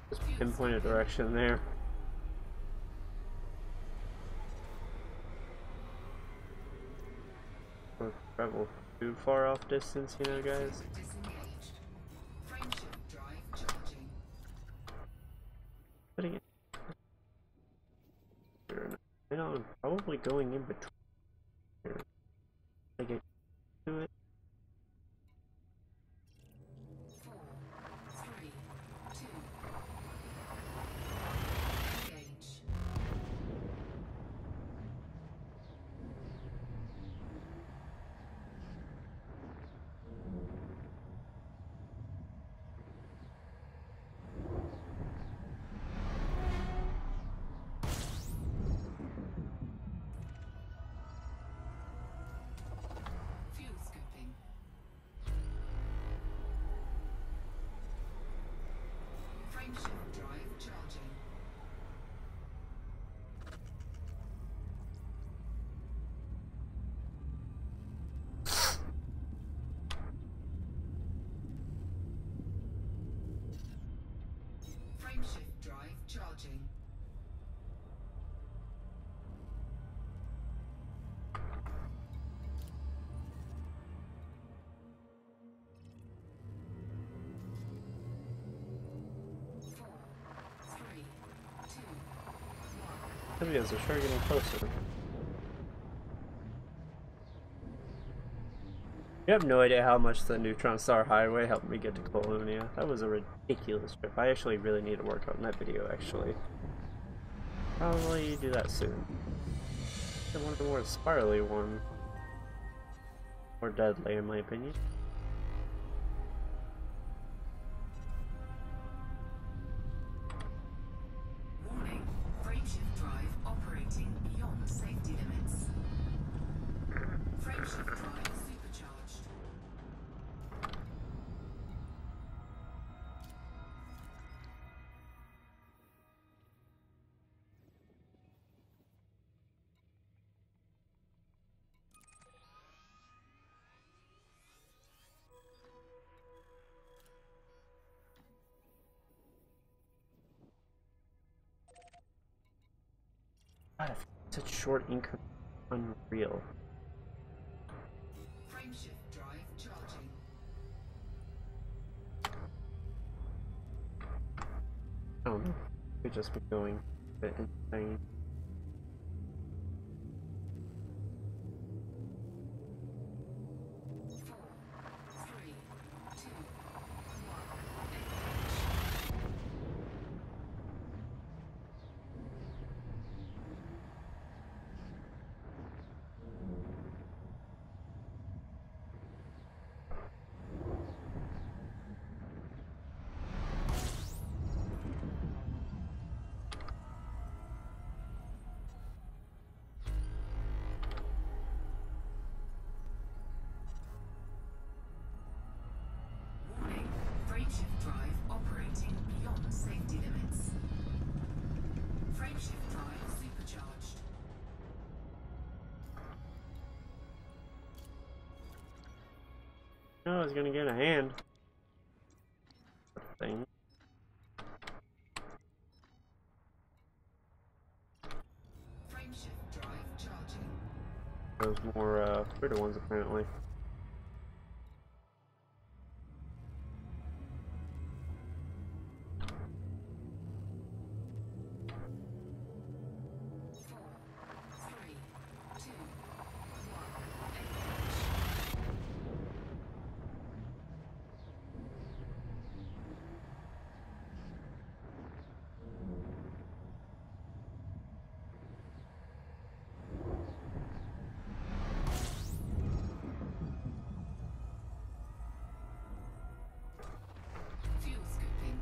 Just pinpoint a direction there. Or travel too far off distance, you know, guys. Disengaged. Frameshift drive charging. Putting it. You know, I'm probably going in between here. I get to it. 4, 3, 2, charging. The videos are sure getting closer. You have no idea how much the Neutron Star Highway helped me get to Colonia. That was a ridiculous trip. I actually really need to work on that video, actually. Probably do that soon. I want the more spirally one. More deadly, in my opinion. Warning, frameshift drive operating beyond safety limits. Frameshift drive supercharged. God, such short increment. Unreal. Frameshift drive charging. I don't know. Could just be going a bit insane. Warning, frameshift drive operating beyond safety limits. Frameshift drive supercharged. No, I was gonna get a hand. Thing. Frameshift drive charging. Those more critter ones apparently. Fuel scooping.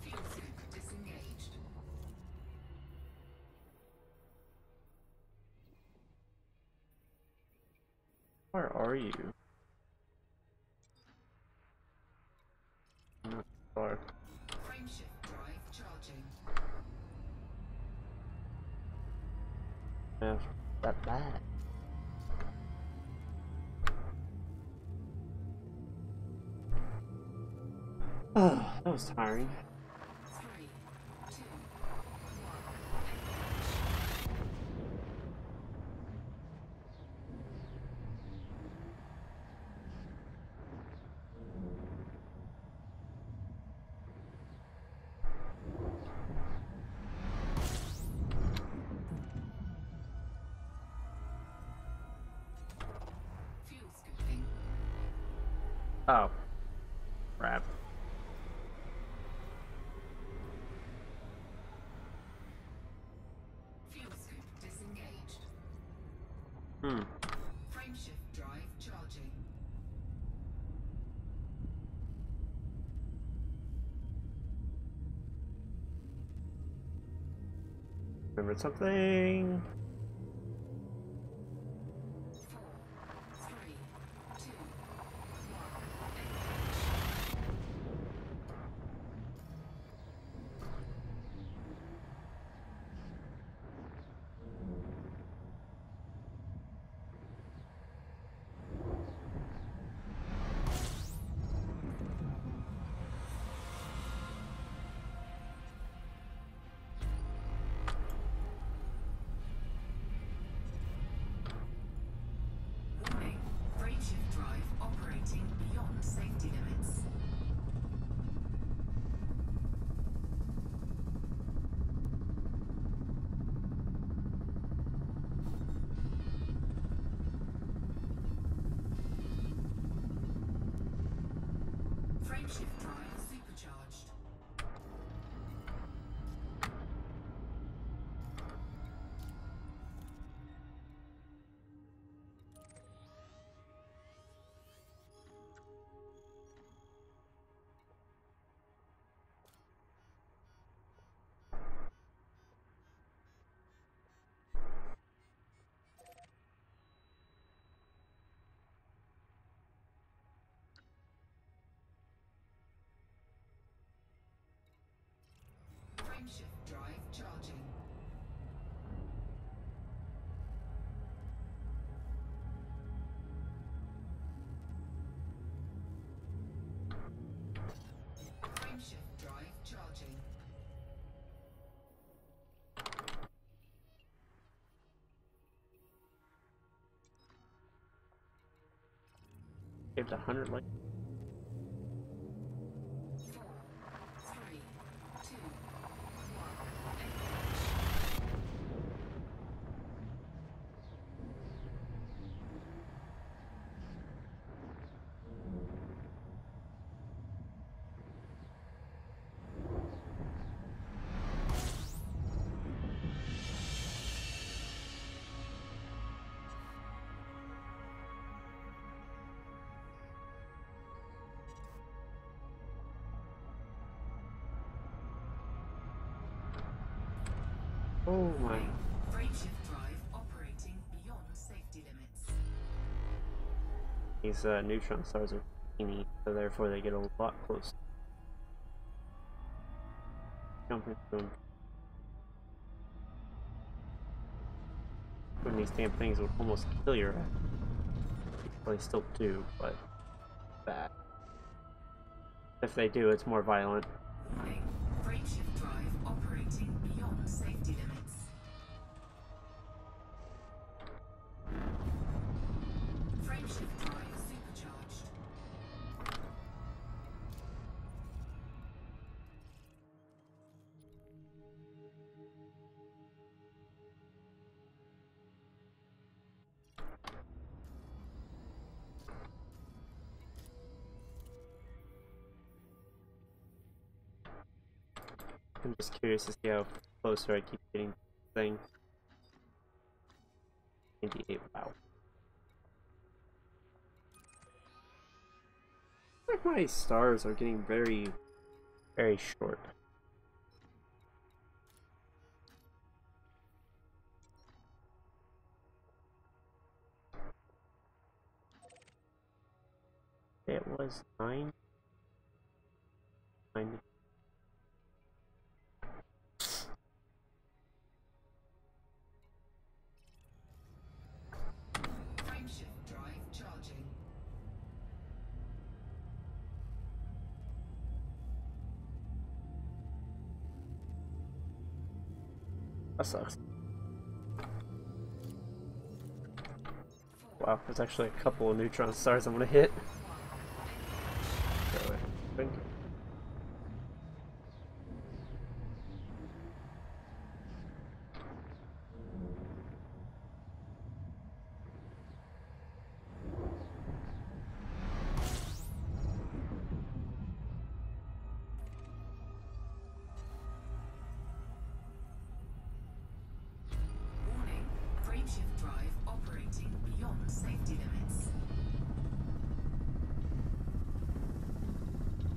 Fuel scoop disengaged. Where are you? Not far. Frameshift drive charging. Yeah, that bad. Oh, that was tiring. 3, 2, 1. Fuel scooping. Oh, crap. Fuel scoop disengaged. Frameshift drive charging. Remembered something. 4, 3, 2, 1. Frameshift drive charging. Frameshift drive charging. Saved 100 like. 4, 3, 2, 1. Oh my. Frameshift drive operating beyond safety limits. These neutron stars are teeny, so therefore they get a lot closer. Jumping through them. When these damn things would almost kill your ass. Well, they still do, but bad. If they do, it's more violent. Warning. Frameshift drive operating beyond safety limits. Frameshift drive supercharged. I'm just curious to see how closer I keep getting to the thing. 98, wow. Like my stars are getting very, very short. It was 9. 9. Frameshift drive charging. That sucks. Wow, there's actually a couple of neutron stars I'm gonna hit. Go ahead. Warning. Frameshift drive operating beyond safety limits.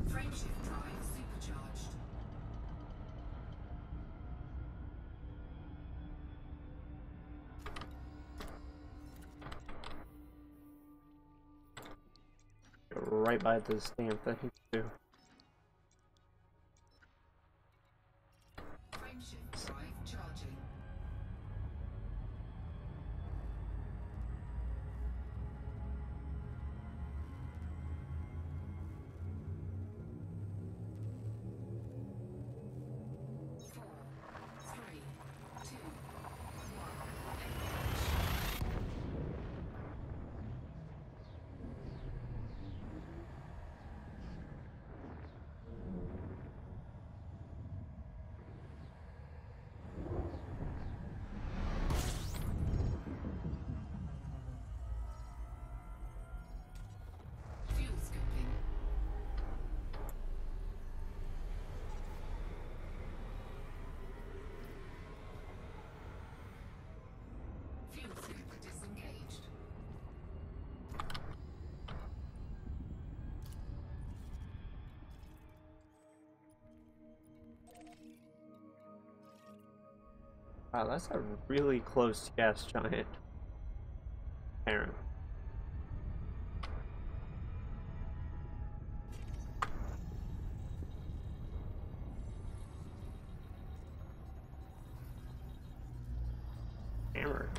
Frameshift drive supercharged. Right by this damn thing too. Frameshift drive charging. Four, three, two, one. Fuel scooping. Fuel scoop disengaged. Wow, that's a really close gas giant parent. hammer.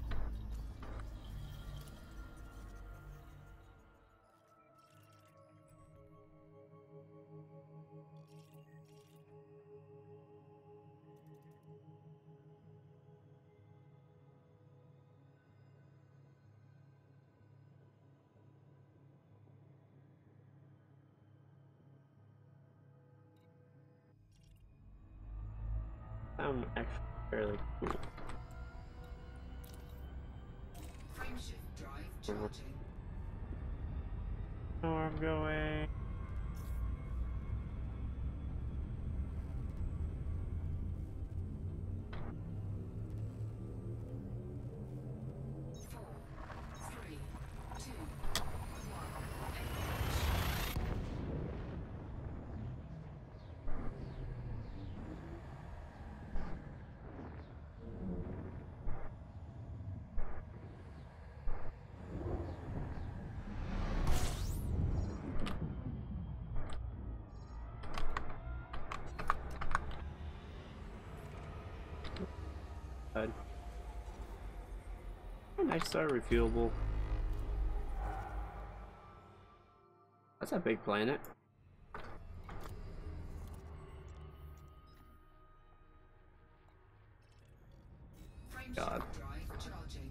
Sound actually fairly cool. Frameshift drive charging. Oh, I'm going. Four, three, two, one. Nice star refuelable. That's a big planet. Frameshift God. drive charging.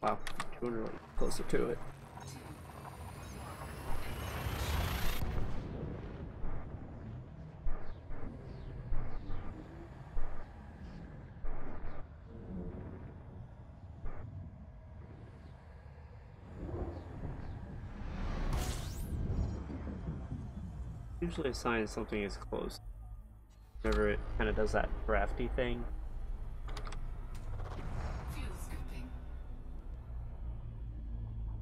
Wow, 200 closer to it. Usually a sign something is close. Whenever it kind of does that crafty thing. Fuel scooping.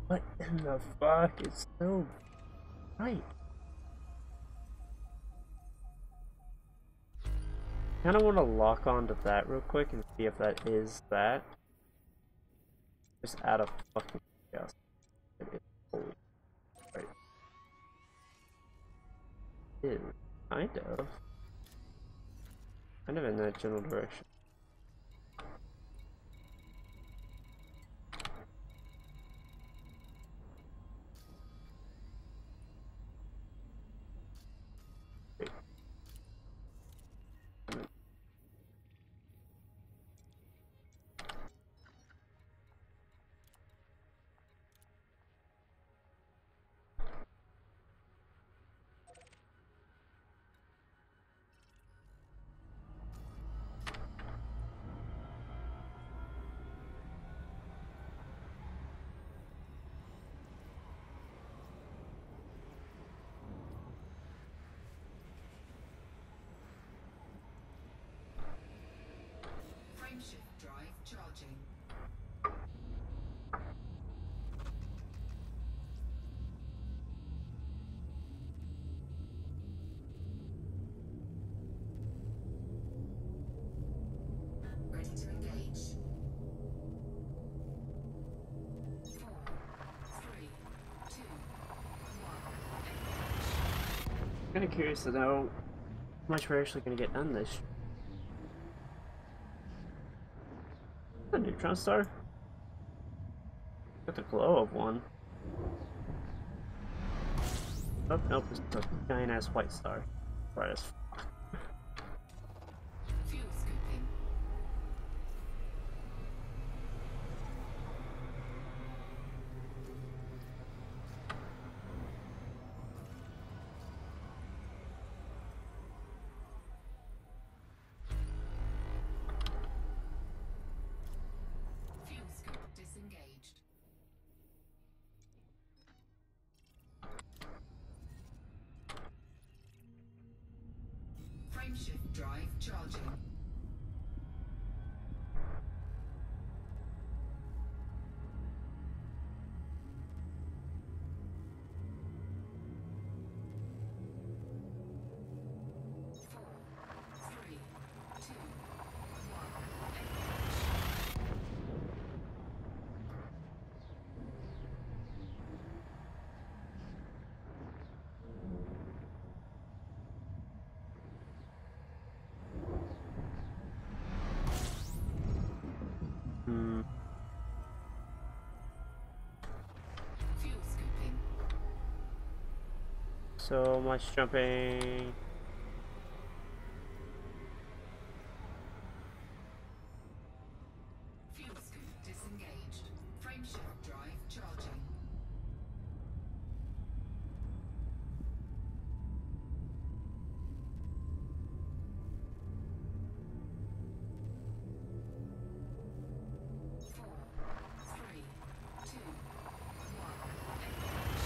What in the fuck? It's so bright. Kind of want to lock onto that real quick and see if that is that. Just out of fucking curiosity. It is holy right. It is kind of in that general direction. Frameshift drive charging. Ready to engage. 4, 3, 2, 1. Kind of curious to know how much we're actually going to get done this. A neutron star? Got the glow of one. Oh, nope, it's a giant ass white star. Bright as fuck. Fuel scooping. Fuel scoop disengaged. Frameshift drive charging. Four, three, two, one. so much jumping. Fuel scoop disengaged. Frameshift drive charging. Four, three, two, one. Engage.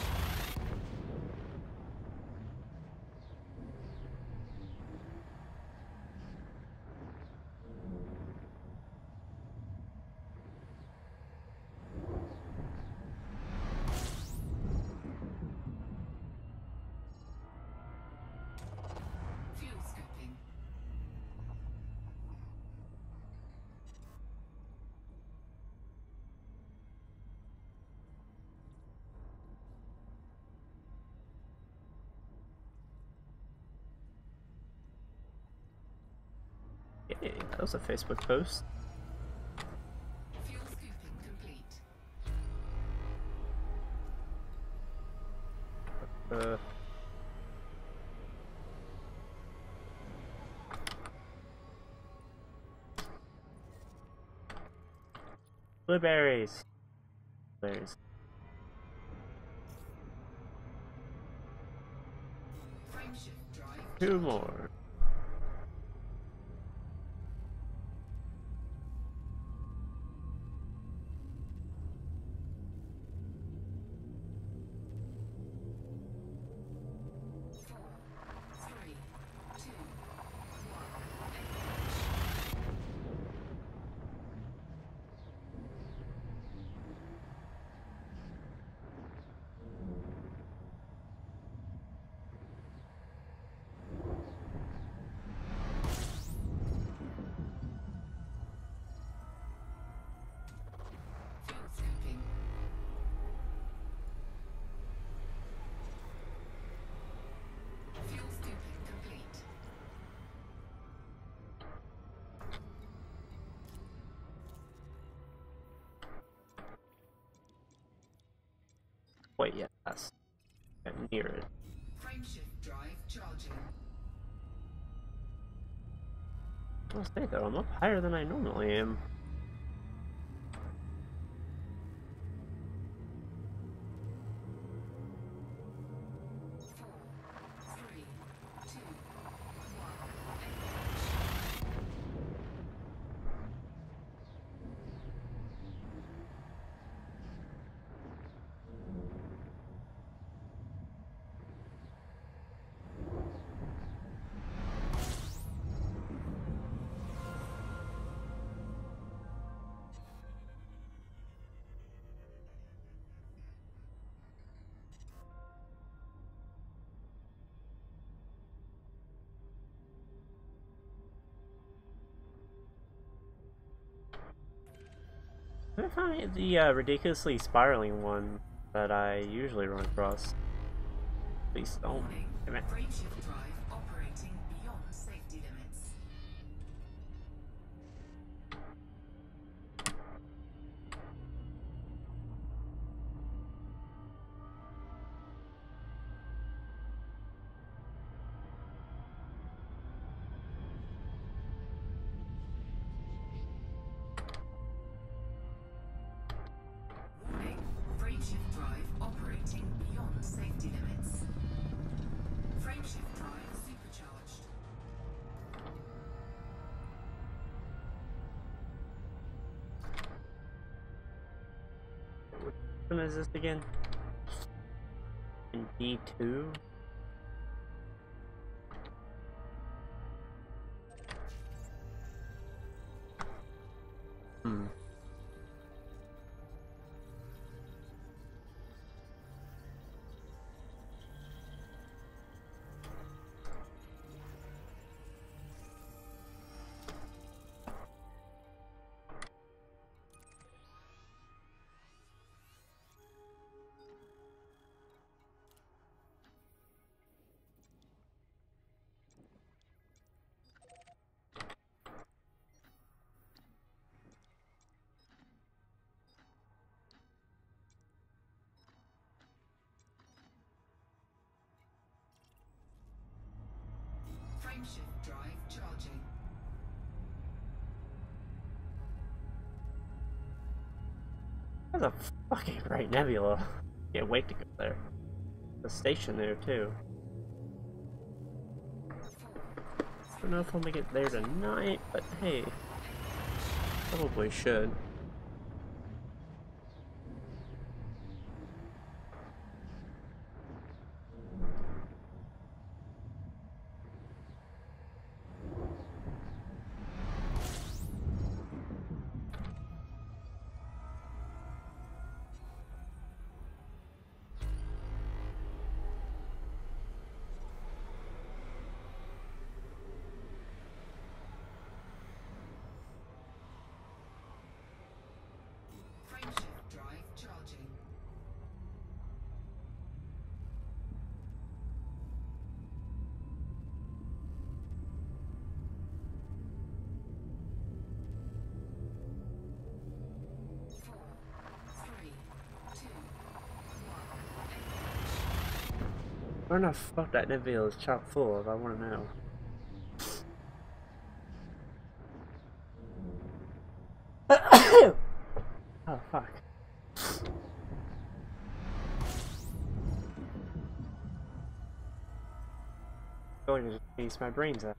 Fuel scooping. Hey, that was a Facebook post. Fuel scooping complete. Uh, blueberries. Blueberries. Frameshift drive Two charging. more. Four, three, two, one. Engage. Fuel scooping. Fuel scooping complete. Wait, yes. I'm near it. Frameshift drive charging. I'll say though, I'm up higher than I normally am. Four, three, two, one. Engage. I find the ridiculously spiraling one that I usually run across. Please don't. Warning. Damn it. Frameshift drive operating beyond safety limits. Warning. Frameshift drive operating beyond safety limits. Frameshift drive supercharged. Which one is this again? In D2? Hmm. Frameshift drive charging. That's a fucking bright nebula. Can't wait to go there. The station there too. I don't know if I'll make it there tonight, but hey, probably should. Frameshift drive charging. Four, three, two, one. Where the fuck that nebula is chock full of, I wanna know. Oh fuck. Going to just piece my brains out.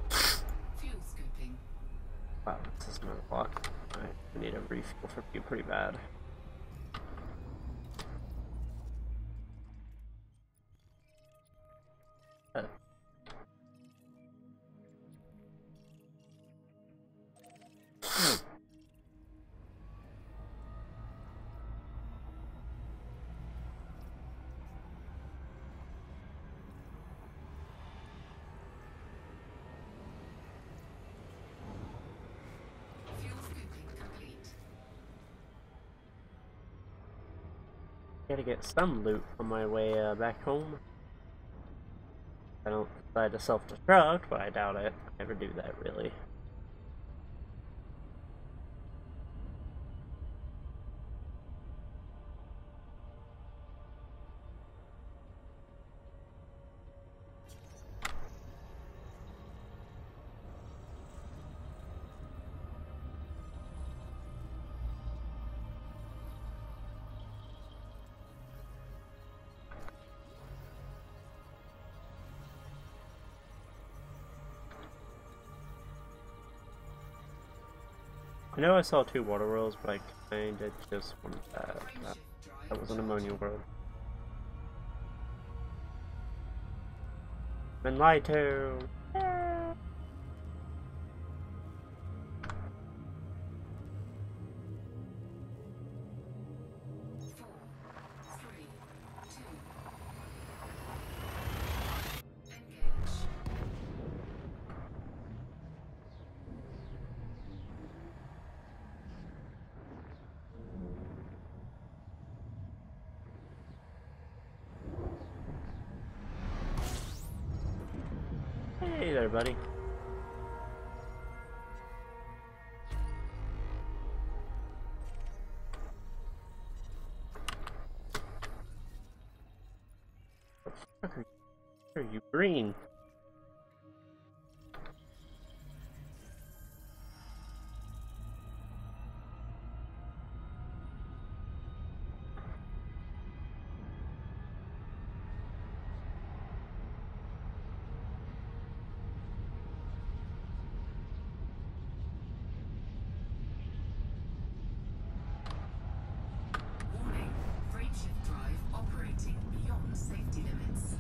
Fuel scoping. Wow, this is another block. Alright, I need a refuel for you pretty bad. Uh. Fuel scoping complete. Gotta get some loot on my way back home. I don't decide to self-destruct, but I doubt it. I never do that, really. I know I saw 2 water worlds, but I kinda just wanted that. Frameshift drive That was an ammonia world. Been lied to! Four, three, two, engage. Hey there, buddy. What the fuck are you green? Warning. Frameshift drive operating beyond safety limits.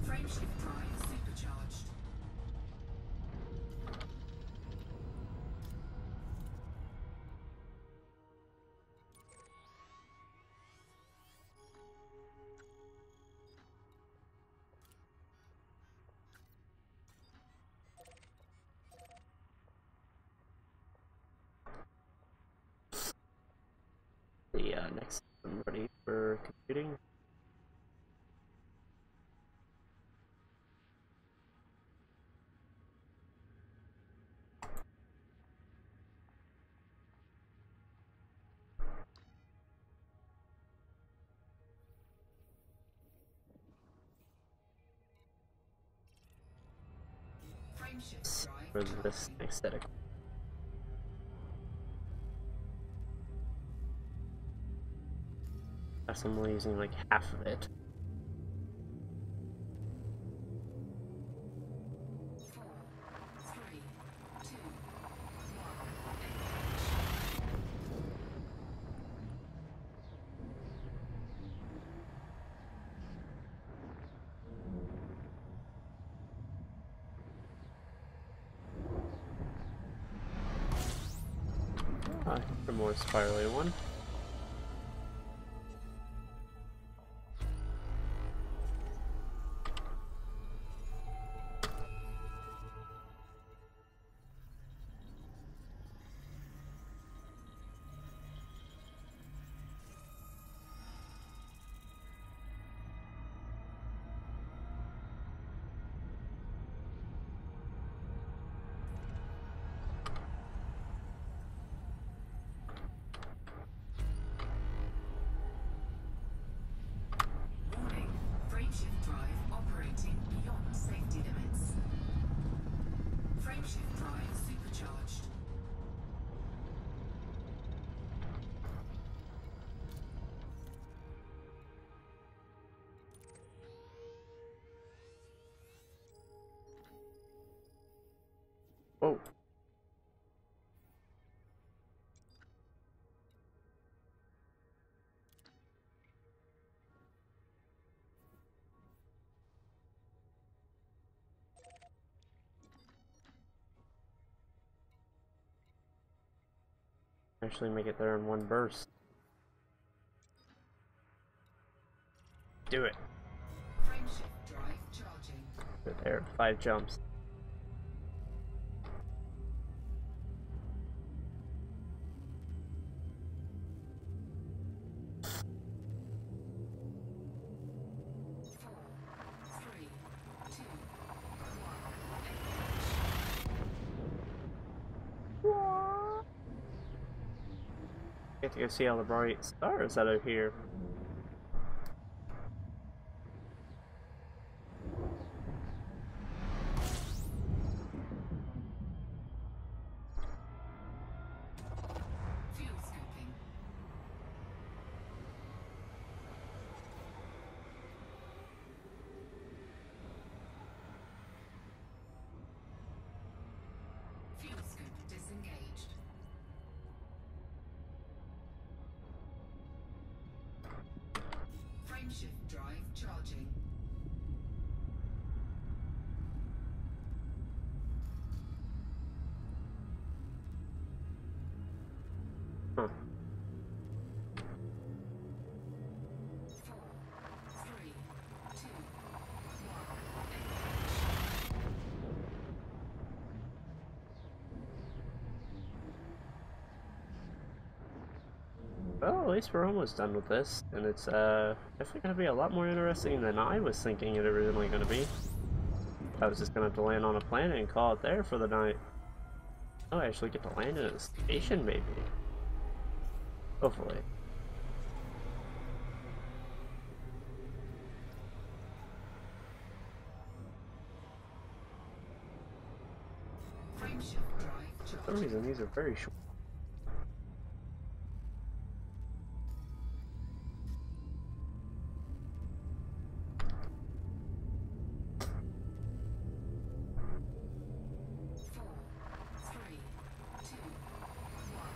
Frameshift drive supercharged. The next one ready for computing. Frameshift drive for this charging. aesthetic. Guess I'm only using like half of it. 4, 3, 2, 1. A more spirally one. Warning, frameshift drive operating beyond safety limits. Frameshift drive supercharged. Oh. Actually make it there in one burst. Do it. Frameshift drive charging. Good there, 5 jumps. Four, three, two, Get to go see all the bright stars that are here. fuel scooping. Fuel scoop disengaged. Frameshift drive charging. Huh. 4, 3, 2, 1. Well, at least we're almost done with this, and it's definitely going to be a lot more interesting than I was thinking it originally going to be. I was just going to have to land on a planet and call it there for the night. Oh, I actually get to land in a station, maybe. Hopefully. Frameshift drive For some charging. reason, these are very short. Four, three, two, one.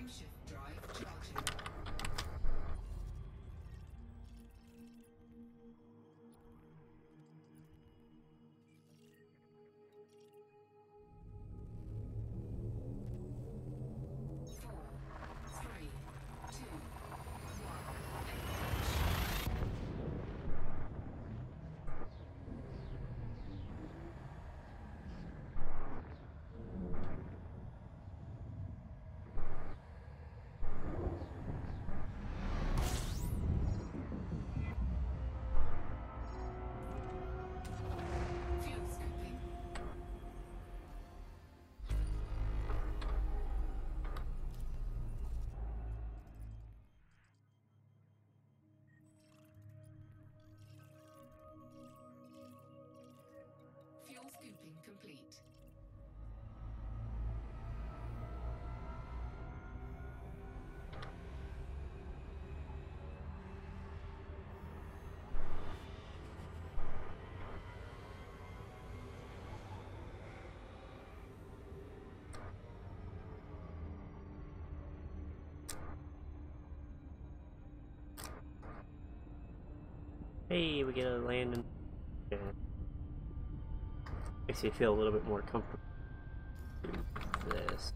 Frameshift drive charging. Fuel scooping complete. Hey, we get a land and makes you feel a little bit more comfortable with this.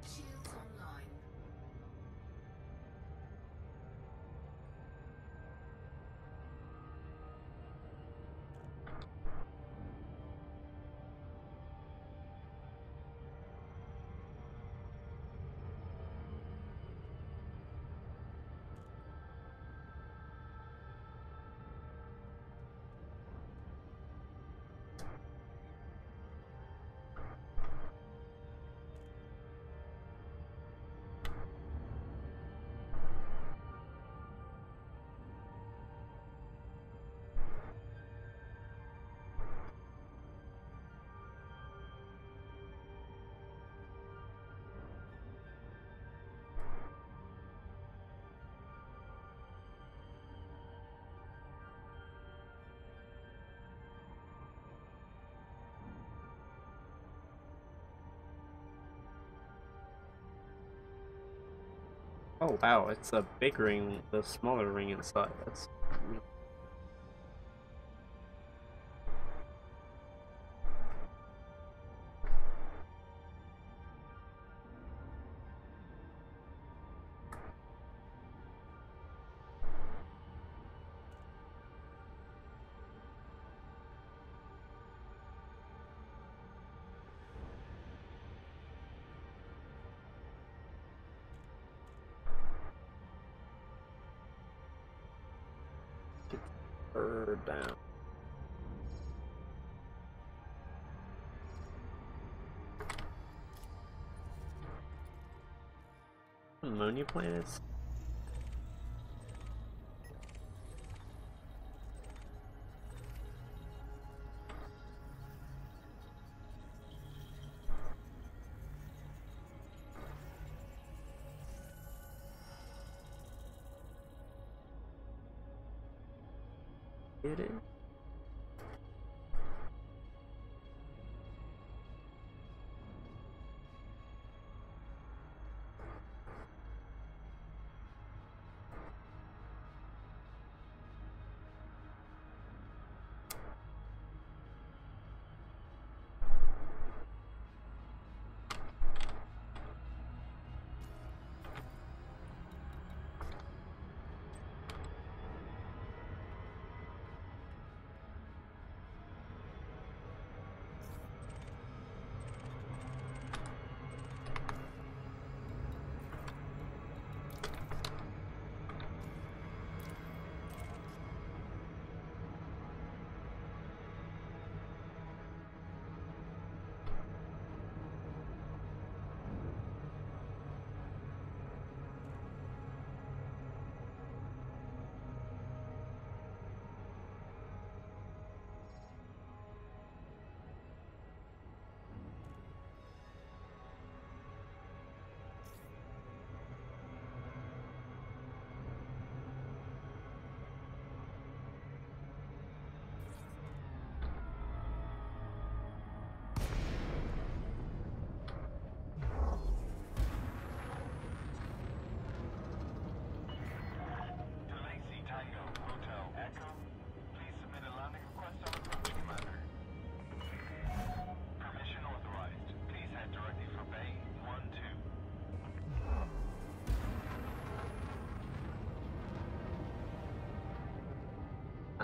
Shields online. Oh wow, it's a big ring, the smaller ring inside. That's further down. Ammonia planets? It is.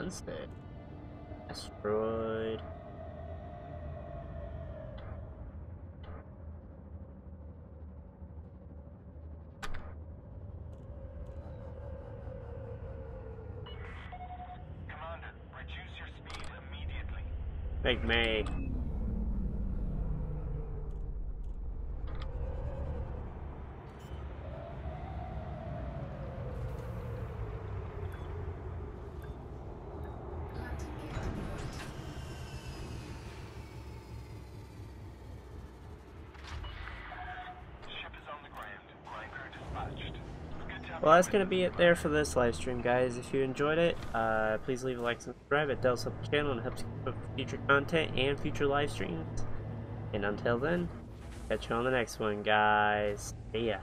Sunset. Asteroid. Commander, reduce your speed immediately. McMay. Ship is on the ground. Ground crew dispatched. Good to have Well, you that's with going to us. be it there for this live stream, guys. If you enjoyed it, please leave a like and subscribe. It does help the channel and helps keep up with future content and future live streams. And until then, catch you on the next one, guys. See ya.